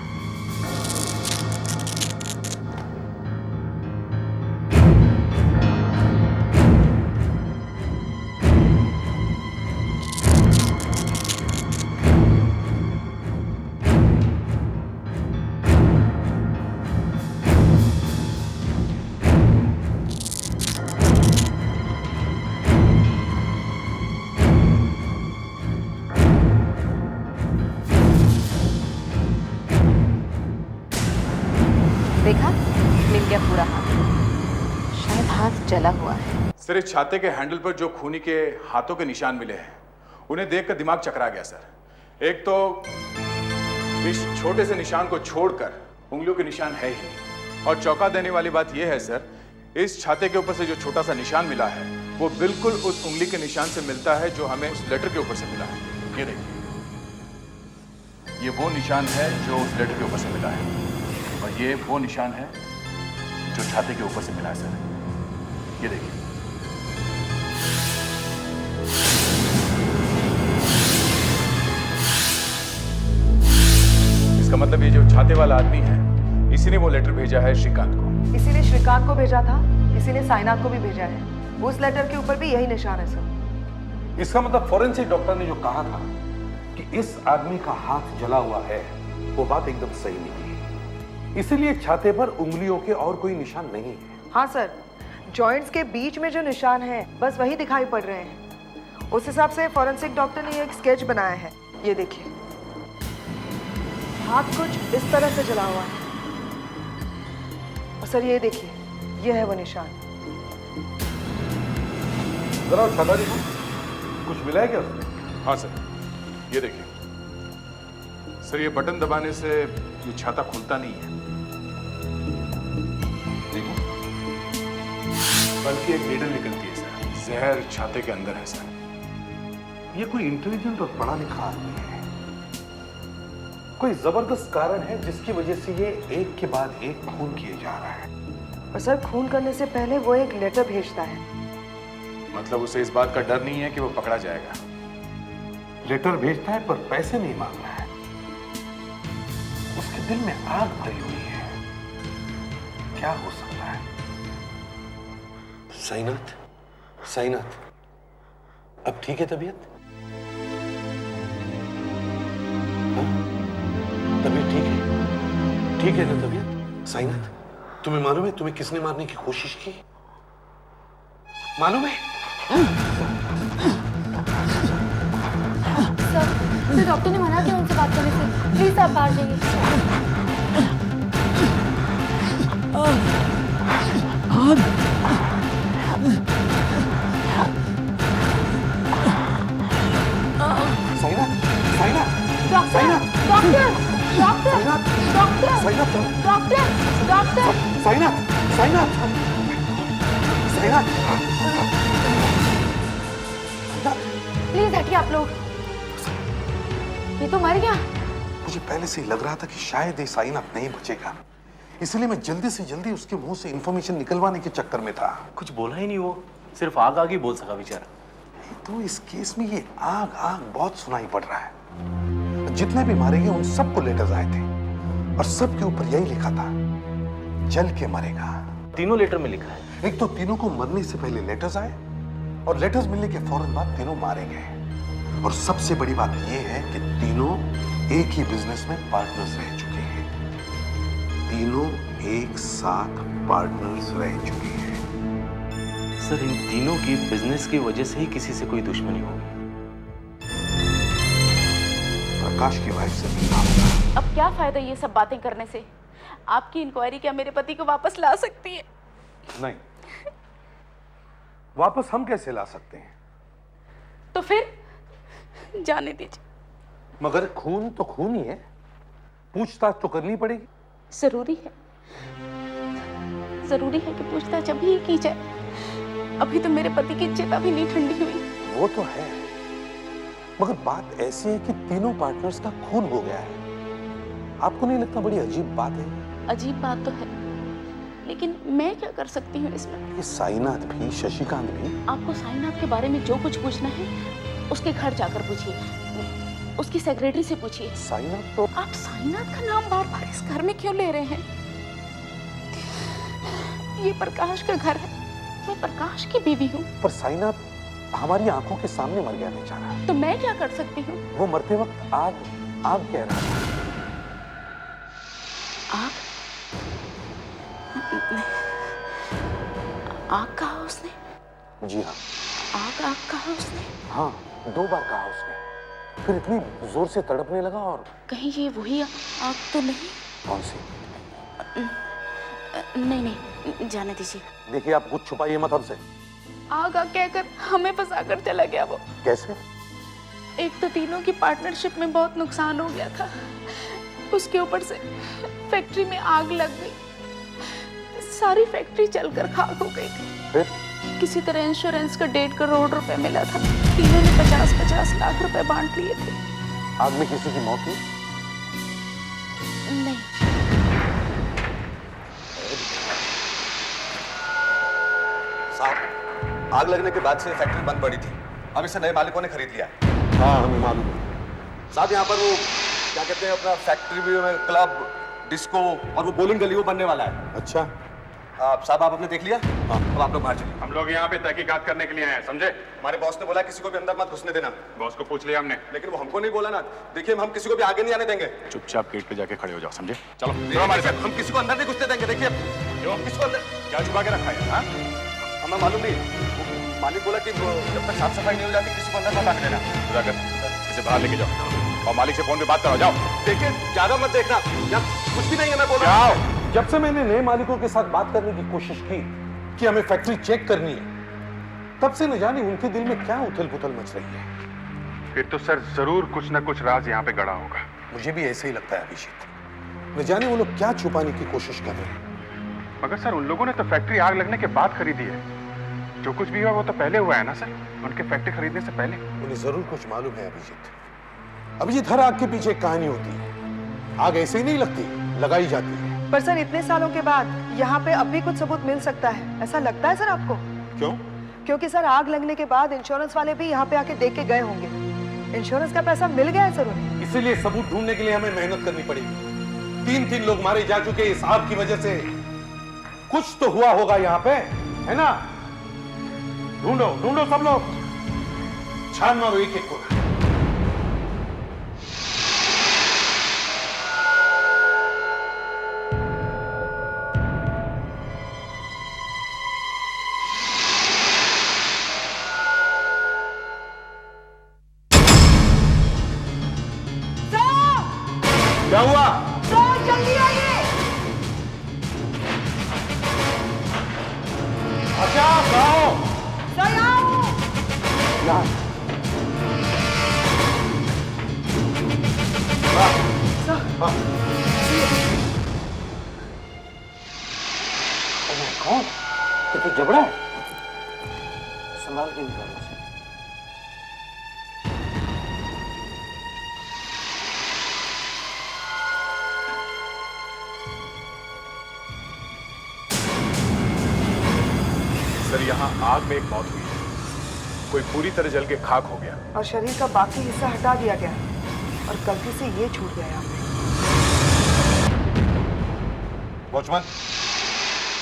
देखा, मिल गया पूरा हाथ। शायद हाथ जला हुआ है। सर, इस छाते के हैंडल पर जो खूनी के हाथों के निशान मिले हैं, उन्हें देखकर दिमाग चकरा गया सर। एक तो इस छोटे से निशान को छोड़कर उंगलियों के निशान है ही नहीं। और चौंका देने वाली बात यह है सर, इस छाते के ऊपर से जो छोटा सा निशान मिला है, वो बिल्कुल उस उंगली के निशान से मिलता है जो हमें उस लेटर के ऊपर से मिला है। ये देखिए, ये वो निशान है जो उस लेटर के ऊपर से मिला है, और ये वो निशान है जो छाते के ऊपर से मिला है सर। ये देखिए। इसका मतलब ये जो छाते वाला आदमी है, इसी ने वो लेटर भेजा है श्रीकांत को। इसी ने श्रीकांत को भेजा था, इसी ने साइनाथ को भी भेजा है। उस लेटर के ऊपर भी यही निशान है सर। इसका मतलब फॉरेंसिक डॉक्टर ने जो कहा था कि इस आदमी का हाथ जला हुआ है, वो बात एकदम सही निकली। इसीलिए छाते पर उंगलियों के और कोई निशान नहीं है। हाँ सर, जॉइंट्स के बीच में जो निशान है बस वही दिखाई पड़ रहे हैं। उस हिसाब से फॉरेंसिक डॉक्टर ने एक स्केच बनाया है। ये देखिए, हाथ कुछ इस तरह से जला हुआ है। और सर ये देखिए, ये है वो निशान। जरा छाता दिखा, कुछ मिला है क्या उसमें? हाँ सर, ये देखिए सर, ये बटन दबाने से ये छाता खुलता नहीं है, बल्कि एक नीडल निकलती है सर। जहर छाते के अंदर है सर। ये कोई इंटेलिजेंट और पढ़ा लिखा आदमी है। कोई जबरदस्त कारण है जिसकी वजह से ये एक के बाद एक खून किए जा रहा है। और सर, खून करने से पहले वो एक लेटर भेजता है। मतलब उसे इस बात का डर नहीं है कि वो पकड़ा जाएगा। लेटर भेजता है पर पैसे नहीं मांग रहा है। उसके दिल में आग भरी हुई है। क्या हो सकता है? साईनाथ, साईनाथ, अब ठीक है तबीयत? हाँ? तबीयत ठीक है? ठीक है ना तबीयत? साईनाथ, तुम्हें मालूम है तुम्हें किसने मारने की कोशिश की? मालूम है? सर, डॉक्टर ने मना किया उनसे बात करने से। प्लीज आप बाहर जाइए। Sainath, Sainath, doctor, doctor, doctor, doctor, doctor, doctor, Sainath, Sainath, Sainath, please हटिए आप लोग। ये तो मर गया। मुझे पहले से ही लग रहा था कि शायद ये साईनाथ नहीं बचेगा, इसलिए मैं जल्दी से जल्दी उसके मुंह से इंफॉर्मेशन निकलवाने के चक्कर में था। कुछ बोला ही नहीं, वो सिर्फ आग आग ही बोल सका बेचारा। तो इस केस में ये आग आग बहुत सुनाई पड़ रहा है। जितने भी मारे गए उन सबको लेटर्स आए थे और सबके ऊपर यही लिखा था, जल के मरेगा। तीनों लेटर में लिखा है। एक तो तीनों को मरने से पहले लेटर्स आए और लेटर्स मिलने के फौरन बाद तीनों मारे गए। और सबसे बड़ी बात यह है कि तीनों एक ही बिजनेस में पार्टनर्स रह चुके हैं। तीनों एक साथ पार्टनर्स रह चुके हैं। सर, इन तीनों की बिजनेस की वजह से ही किसी से कोई दुश्मनी होगी। प्रकाश की वाइफ से मिलना होगा। अब क्या फायदा ये सब बातें करने से? आपकी इंक्वायरी क्या मेरे पति को वापस ला सकती है? नहीं, वापस हम कैसे ला सकते हैं? तो फिर जाने दीजिए। मगर खून तो खून ही है, पूछताछ तो करनी पड़ेगी। जरूरी है, जरूरी है कि पूछताछ अभी ही की जाए। अभी तो मेरे पति की चिता भी नहीं ठंडी हुई। वो तो है, मगर बात ऐसी है कि तीनों पार्टनर्स का खून हो गया है। आपको नहीं लगता बड़ी अजीब बात है? अजीब बात तो है, लेकिन मैं क्या कर सकती हूँ इसमें? ये साईनाथ भी, शशिकांत भी। आपको साईनाथ के बारे में जो कुछ पूछना है उसके घर जाकर पूछिए, उसकी सेक्रेटरी से पूछिए। साईनाथ तो आप साईनाथ का नाम बार बार इस घर में क्यों ले रहे हैं? ये प्रकाश का घर है, मैं प्रकाश की बीवी हूँ। पर साईनाथ हमारी आंखों के सामने मर गया बेचारा। तो मैं क्या कर सकती हूँ? वो मरते वक्त आग आग कह रहा था। आग? आग कहा उसने? जी हाँ, आग आग कहा उसने? हाँ, 2 बार कहा उसने। फिर इतनी जोर से तड़पने लगा। और कहीं ये वही आग तो नहीं? कौन सी? नहीं नहीं, जाने दीजिए। देखिए, आप कुछ छुपाइए मत हमसे। आग आग कहकर हमें फंसा कर चला गया वो। कैसे? एक तो तीनों की पार्टनरशिप में बहुत नुकसान हो गया था, उसके ऊपर से फैक्ट्री में आग लग गई, सारी फैक्ट्री जलकर खाक हो गई थी। फिर किसी तरह इंश्योरेंस का 1.5 करोड़ रुपए मिला था। तीनों ने 50-50 लाख रुपए बांट लिए थे। आग में किसी की मौत हुई? नहीं। साहब, आग लगने के बाद से फैक्ट्री बंद पड़ी थी। अब इसे नए मालिकों ने खरीद लिया। हाँ, हमें मालूम है। साहब, यहाँ पर वो क्या कहते हैं, अपना फैक्ट्री में क्लब, डिस्को और वो बॉलिंग गली वो बनने वाला है। अच्छा। साहब, आप आपने देख लिया? हाँ। अब आप लोग बाहर चलिए। हम लोग यहाँ पे तहकीकात करने के लिए आए हैं, समझे? हमारे बॉस ने बोला किसी को भी अंदर मत घुसने देना। बॉस को पूछ लिया हमने, लेकिन वो हमको नहीं बोला ना। देखिए, हम किसी को भी आगे नहीं आने देंगे। चुपचाप गेट पे जाके खड़े हो जाओ, समझे? चलो हमारे साथ। हम किसी को अंदर नहीं घुसने देंगे। देखिए, क्यों? किसी को अंदर क्या छुपा के रखा है? हाँ? हमें मालूम नहीं। मालिक बोला कि जब तक साफ सफाई नहीं हो जाती किसी को अंदर मत आने देना। जाकर इसे बाहर लेके जाओ और मालिक से फोन पे बात कराओ। जाओ। देखिए, ज्यादा मत देखना, यहाँ कुछ भी नहीं है, मैं बोल रहा हूँ। जब से मैंने नए मालिकों के साथ बात करने की कोशिश की कि हमें फैक्ट्री चेक करनी है, तब से न जाने उनके दिल में क्या उथल पुथल मच रही है। फिर तो सर जरूर कुछ न कुछ राज यहाँ पे गड़ा होगा। मुझे भी ऐसे ही लगता है अभिषेक। न जाने वो लोग क्या छुपाने की कोशिश कर रहे हैं। मगर सर, उन लोगों ने तो फैक्ट्री आग लगने के बाद खरीदी है। जो कुछ भी हुआ वो तो पहले हुआ है ना सर, उनके फैक्ट्री खरीदने से पहले। उन्हें जरूर कुछ मालूम है अभिजीत। अभिजीत, हर आग के पीछे एक कहानी होती है। आग ऐसे ही नहीं लगती, लगाई जाती है। पर सर इतने सालों के बाद यहाँ पे अब भी कुछ सबूत मिल सकता है, ऐसा लगता है सर आपको? क्यों? क्योंकि सर आग लगने के बाद इंश्योरेंस वाले भी यहाँ पे आके देख के गए होंगे। इंश्योरेंस का पैसा मिल गया है सर उन्हें। इसीलिए सबूत ढूंढने के लिए हमें मेहनत करनी पड़ेगी। 3 लोग मारे जा चुके इस आग की वजह से। कुछ तो हुआ होगा यहाँ पे, है ना? ढूंढो ढूंढो सब लोग, छान मारो एक एक को। क्या हुआ? जल्दी आइए। अच्छा आओ। सर आओ। यार कौन? ये तो जबड़ा है। संभाल के निकालो। सर यहाँ आग में एक मौत हुई है, कोई पूरी तरह जल के खाक हो गया और शरीर का बाकी हिस्सा हटा दिया गया और गलती से ये छूट गया यहाँ पे। वॉचमैन,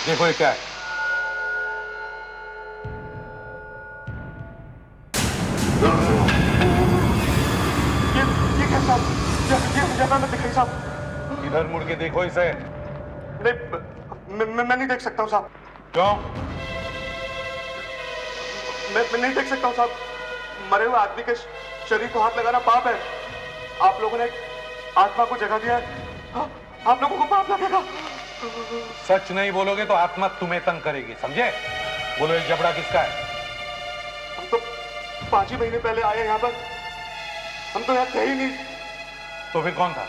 देखो ये क्या है? ये क्या साहब? ये मैं दिखाई साहब। इधर मुड़ के देखो इसे। नहीं, मैं नहीं देख सकता हूँ साहब। क्यों? मैं नहीं देख सकता हूँ साहब। मरे हुए आदमी के शरीर को हाथ लगाना पाप है। आप लोगों ने आत्मा को जगा दिया है, आप लोगों को पाप लगेगा। सच नहीं बोलोगे तो आत्मा तुम्हें तंग करेगी, समझे? बोलो ये जबड़ा किसका है? हम तो 5 ही महीने पहले आए यहाँ पर, हम तो यहाँ थे ही नहीं। तो फिर कौन था?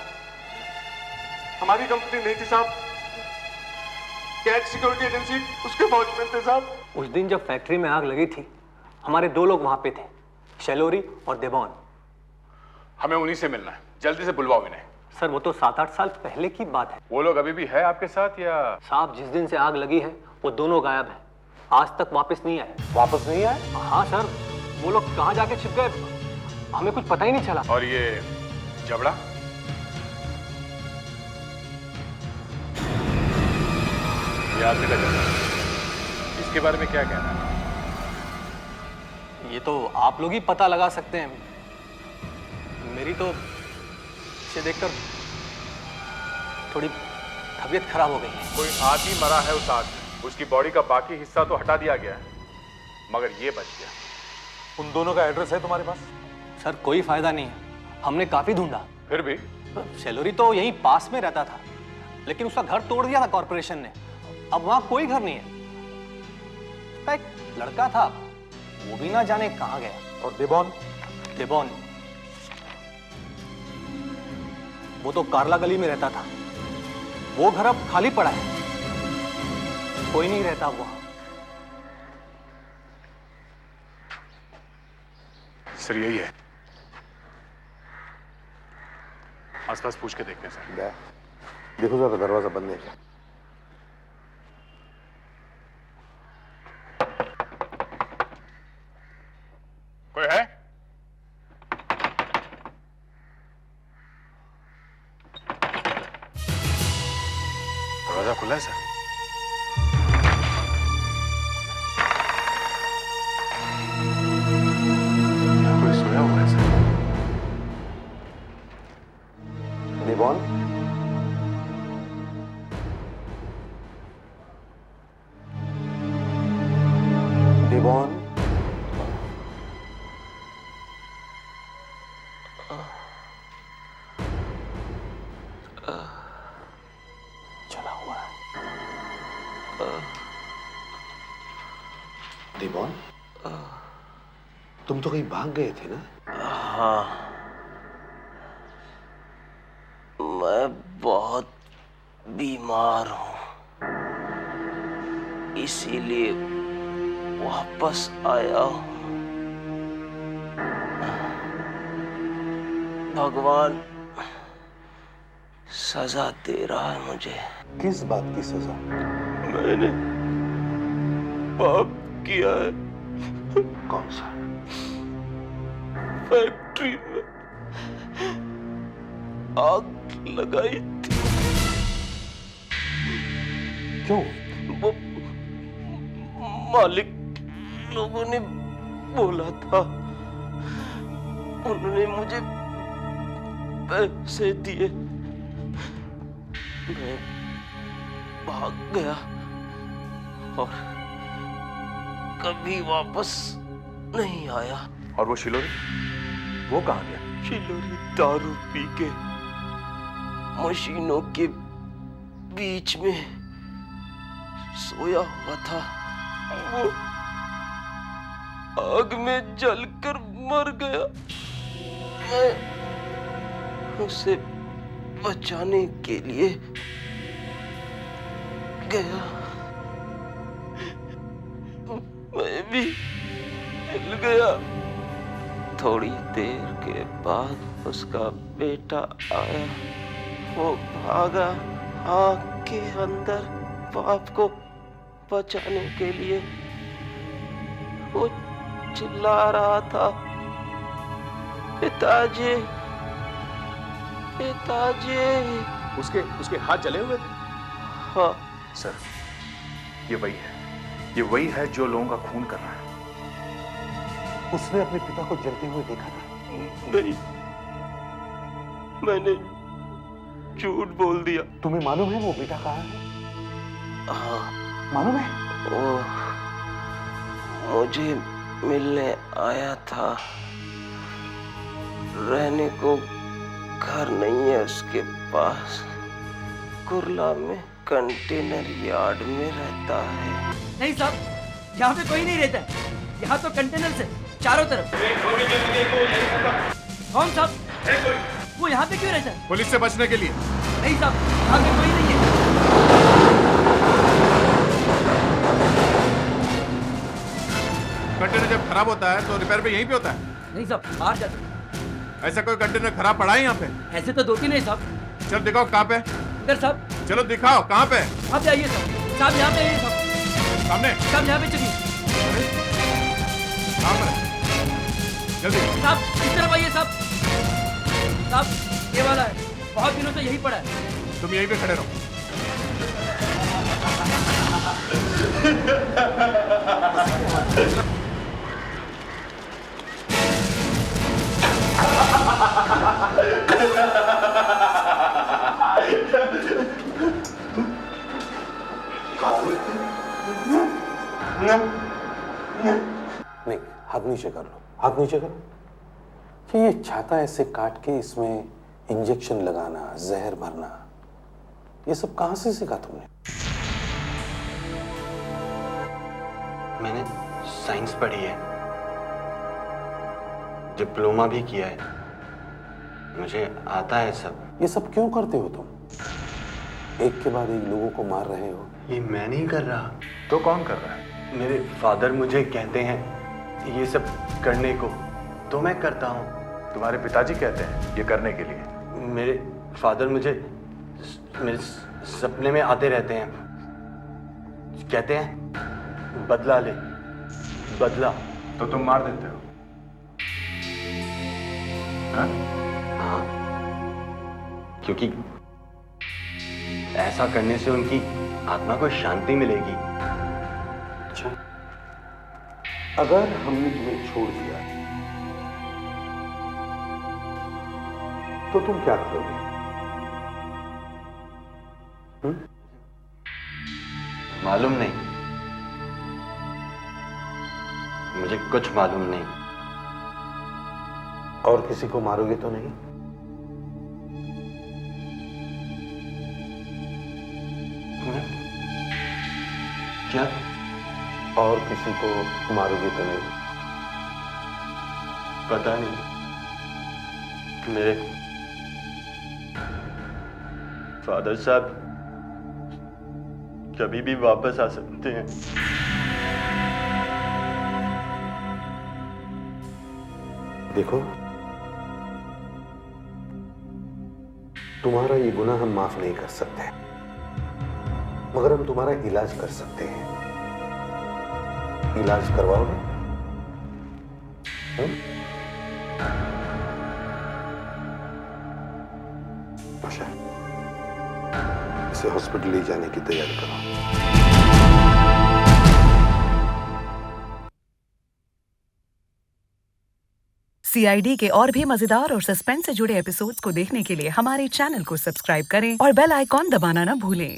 हमारी कंपनी नहीं थी साहब, कैट सिक्योरिटी एजेंसी, उसके वॉचमैन थे साहब। उस दिन जब फैक्ट्री में आग लगी थी, हमारे 2 लोग वहां पे थे, शैलोरी और देवान। हमें उन्हीं से मिलना है, जल्दी से बुलवाओ इन्हें। सर वो तो 7-8 साल पहले की बात है। वो लोग अभी भी है आपके साथ या? साहब जिस दिन से आग लगी है वो दोनों गायब हैं, आज तक वापस नहीं आए। वापस नहीं आए? हाँ सर, वो लोग कहाँ जाके छिप गए हमें कुछ पता ही नहीं चला। और ये जबड़ा? ये आदमी का जबड़ा, इसके बारे में क्या कहना है? ये तो आप लोग ही पता लगा सकते हैं। मेरी तो इसे देखकर थोड़ी तबीयत खराब हो गई है। कोई आदमी मरा है उस आग में, उसकी बॉडी का बाकी हिस्सा तो हटा दिया गया है, मगर ये बच गया। उन दोनों का एड्रेस है तुम्हारे पास? सर कोई फायदा नहीं है, हमने काफी ढूंढा। फिर भी? शैलोरी तो यहीं पास में रहता था, लेकिन उसका घर तोड़ दिया था कॉर्पोरेशन ने, अब वहां कोई घर नहीं है। एक लड़का था, वो भी ना जाने कहां गया। और देवान? देवान वो तो कार्ला गली में रहता था, वो घर अब खाली पड़ा है, कोई नहीं रहता वहां। सर यही है, आसपास पूछ के देखते हैं सर। देखो जरा दरवाजा बंद है क्या? कोई है? दरवाजा खुला है सर। यहाँ कोई सोया हुआ है सर। देवान? देवान? चला हुआ है। देवान? तुम तो कहीं भाग गए थे ना? हाँ, मैं बहुत बीमार हूं, इसीलिए वापस आया हूं। भगवान सजा दे रहा है मुझे। किस बात की सजा? मैंने पाप किया है। कौन सा? फैक्ट्री में आग लगाई थी। क्यों? वो मालिक लोगों ने बोला था, उन्होंने मुझे पैसे दिए, मैं भाग गया और कभी वापस नहीं आया। और वो शिलोरी, वो कहाँ गया? शिलोरी दारू पी के मशीनों के बीच में सोया हुआ था। वो आग में जलकर मर गया। मैं उसे बचाने के लिए गया, मैं भी हिल गया। थोड़ी देर के बाद उसका बेटा आया, वो भागा आग के अंदर बाप को बचाने के लिए। वो चिल्ला रहा था, पिताजी पिताजी। उसके हाथ जले हुए थे? हाँ सर, ये वही है जो लोगों का खून कर रहा है। उसने अपने पिता को जलते हुए देखा था? नहीं, मैंने झूठ बोल दिया। तुम्हें मालूम है वो बेटा कहाँ है? हाँ मालूम है? वो मुझे मिलने आया था। रहने को घर नहीं है उसके पास। कुर्ला में कंटेनर यार्ड में रहता है। नहीं साहब, यहाँ पे कोई नहीं रहता है। यहाँ तो कंटेनर से चारों तरफ। कौन साहब? वो यहाँ पे क्यों रहता है? पुलिस से बचने के लिए। नहीं साहब, यहाँ पे कोई नहीं है। कंटेनर जब खराब होता है तो रिपेयर पे यहीं पे होता है? नहीं साहब, बाहर जाते। ऐसा कोई कंटेनर खराब पड़ा है यहाँ पे? ऐसे तो 2-3 है साहब। चल दिखाओ कहाँ पे? इधर साहब। चलो दिखाओ कहाँ पे? आप जाइए साहब। साहब यहाँ पे आइए साहब। सामने? साहब यहाँ पे चलिए। कहाँ पर? जल्दी। साहब इस तरफ आइए साहब। साहब ये वाला है, बहुत दिनों से यही पड़ा है। तुम यहीं पे खड़े रहो। नहीं, हाथ नीचे कर लो, हाथ नीचे करो। कि ये छाता ऐसे काट के इसमें इंजेक्शन लगाना, जहर भरना, ये सब कहां से सीखा तुमने? मैंने साइंस पढ़ी है, डिप्लोमा भी किया है, मुझे आता है सब। ये सब क्यों करते हो तुम? एक के बाद एक लोगों को मार रहे हो। ये मैं नहीं कर रहा। तो कौन कर रहा है? मेरे फादर मुझे कहते हैं ये सब करने को, तो मैं करता हूँ। तुम्हारे पिताजी कहते हैं ये करने के लिए? मेरे फादर मुझे मेरे सपने में आते रहते हैं, कहते हैं बदला ले, बदला। तो तुम मार देते हो? हाँ, क्योंकि ऐसा करने से उनकी आत्मा को शांति मिलेगी। अच्छा, अगर हमने तुम्हें छोड़ दिया तो तुम क्या करोगे? मालूम नहीं, मुझे कुछ मालूम नहीं। और किसी को मारोगे तो नहीं? क्या? और किसी को मारोगे तो नहीं? पता नहीं। मेरे फादर साहब कभी भी वापस आ सकते हैं। देखो, तुम्हारा ये गुनाह हम माफ नहीं कर सकते, मगर हम तुम्हारा इलाज कर सकते हैं। इलाज करवाओगे? आशा, इसे हॉस्पिटल ले जाने की तैयारी करो। CID के और भी मजेदार और सस्पेंस से जुड़े एपिसोड्स को देखने के लिए हमारे चैनल को सब्सक्राइब करें और बेल आइकॉन दबाना ना भूलें।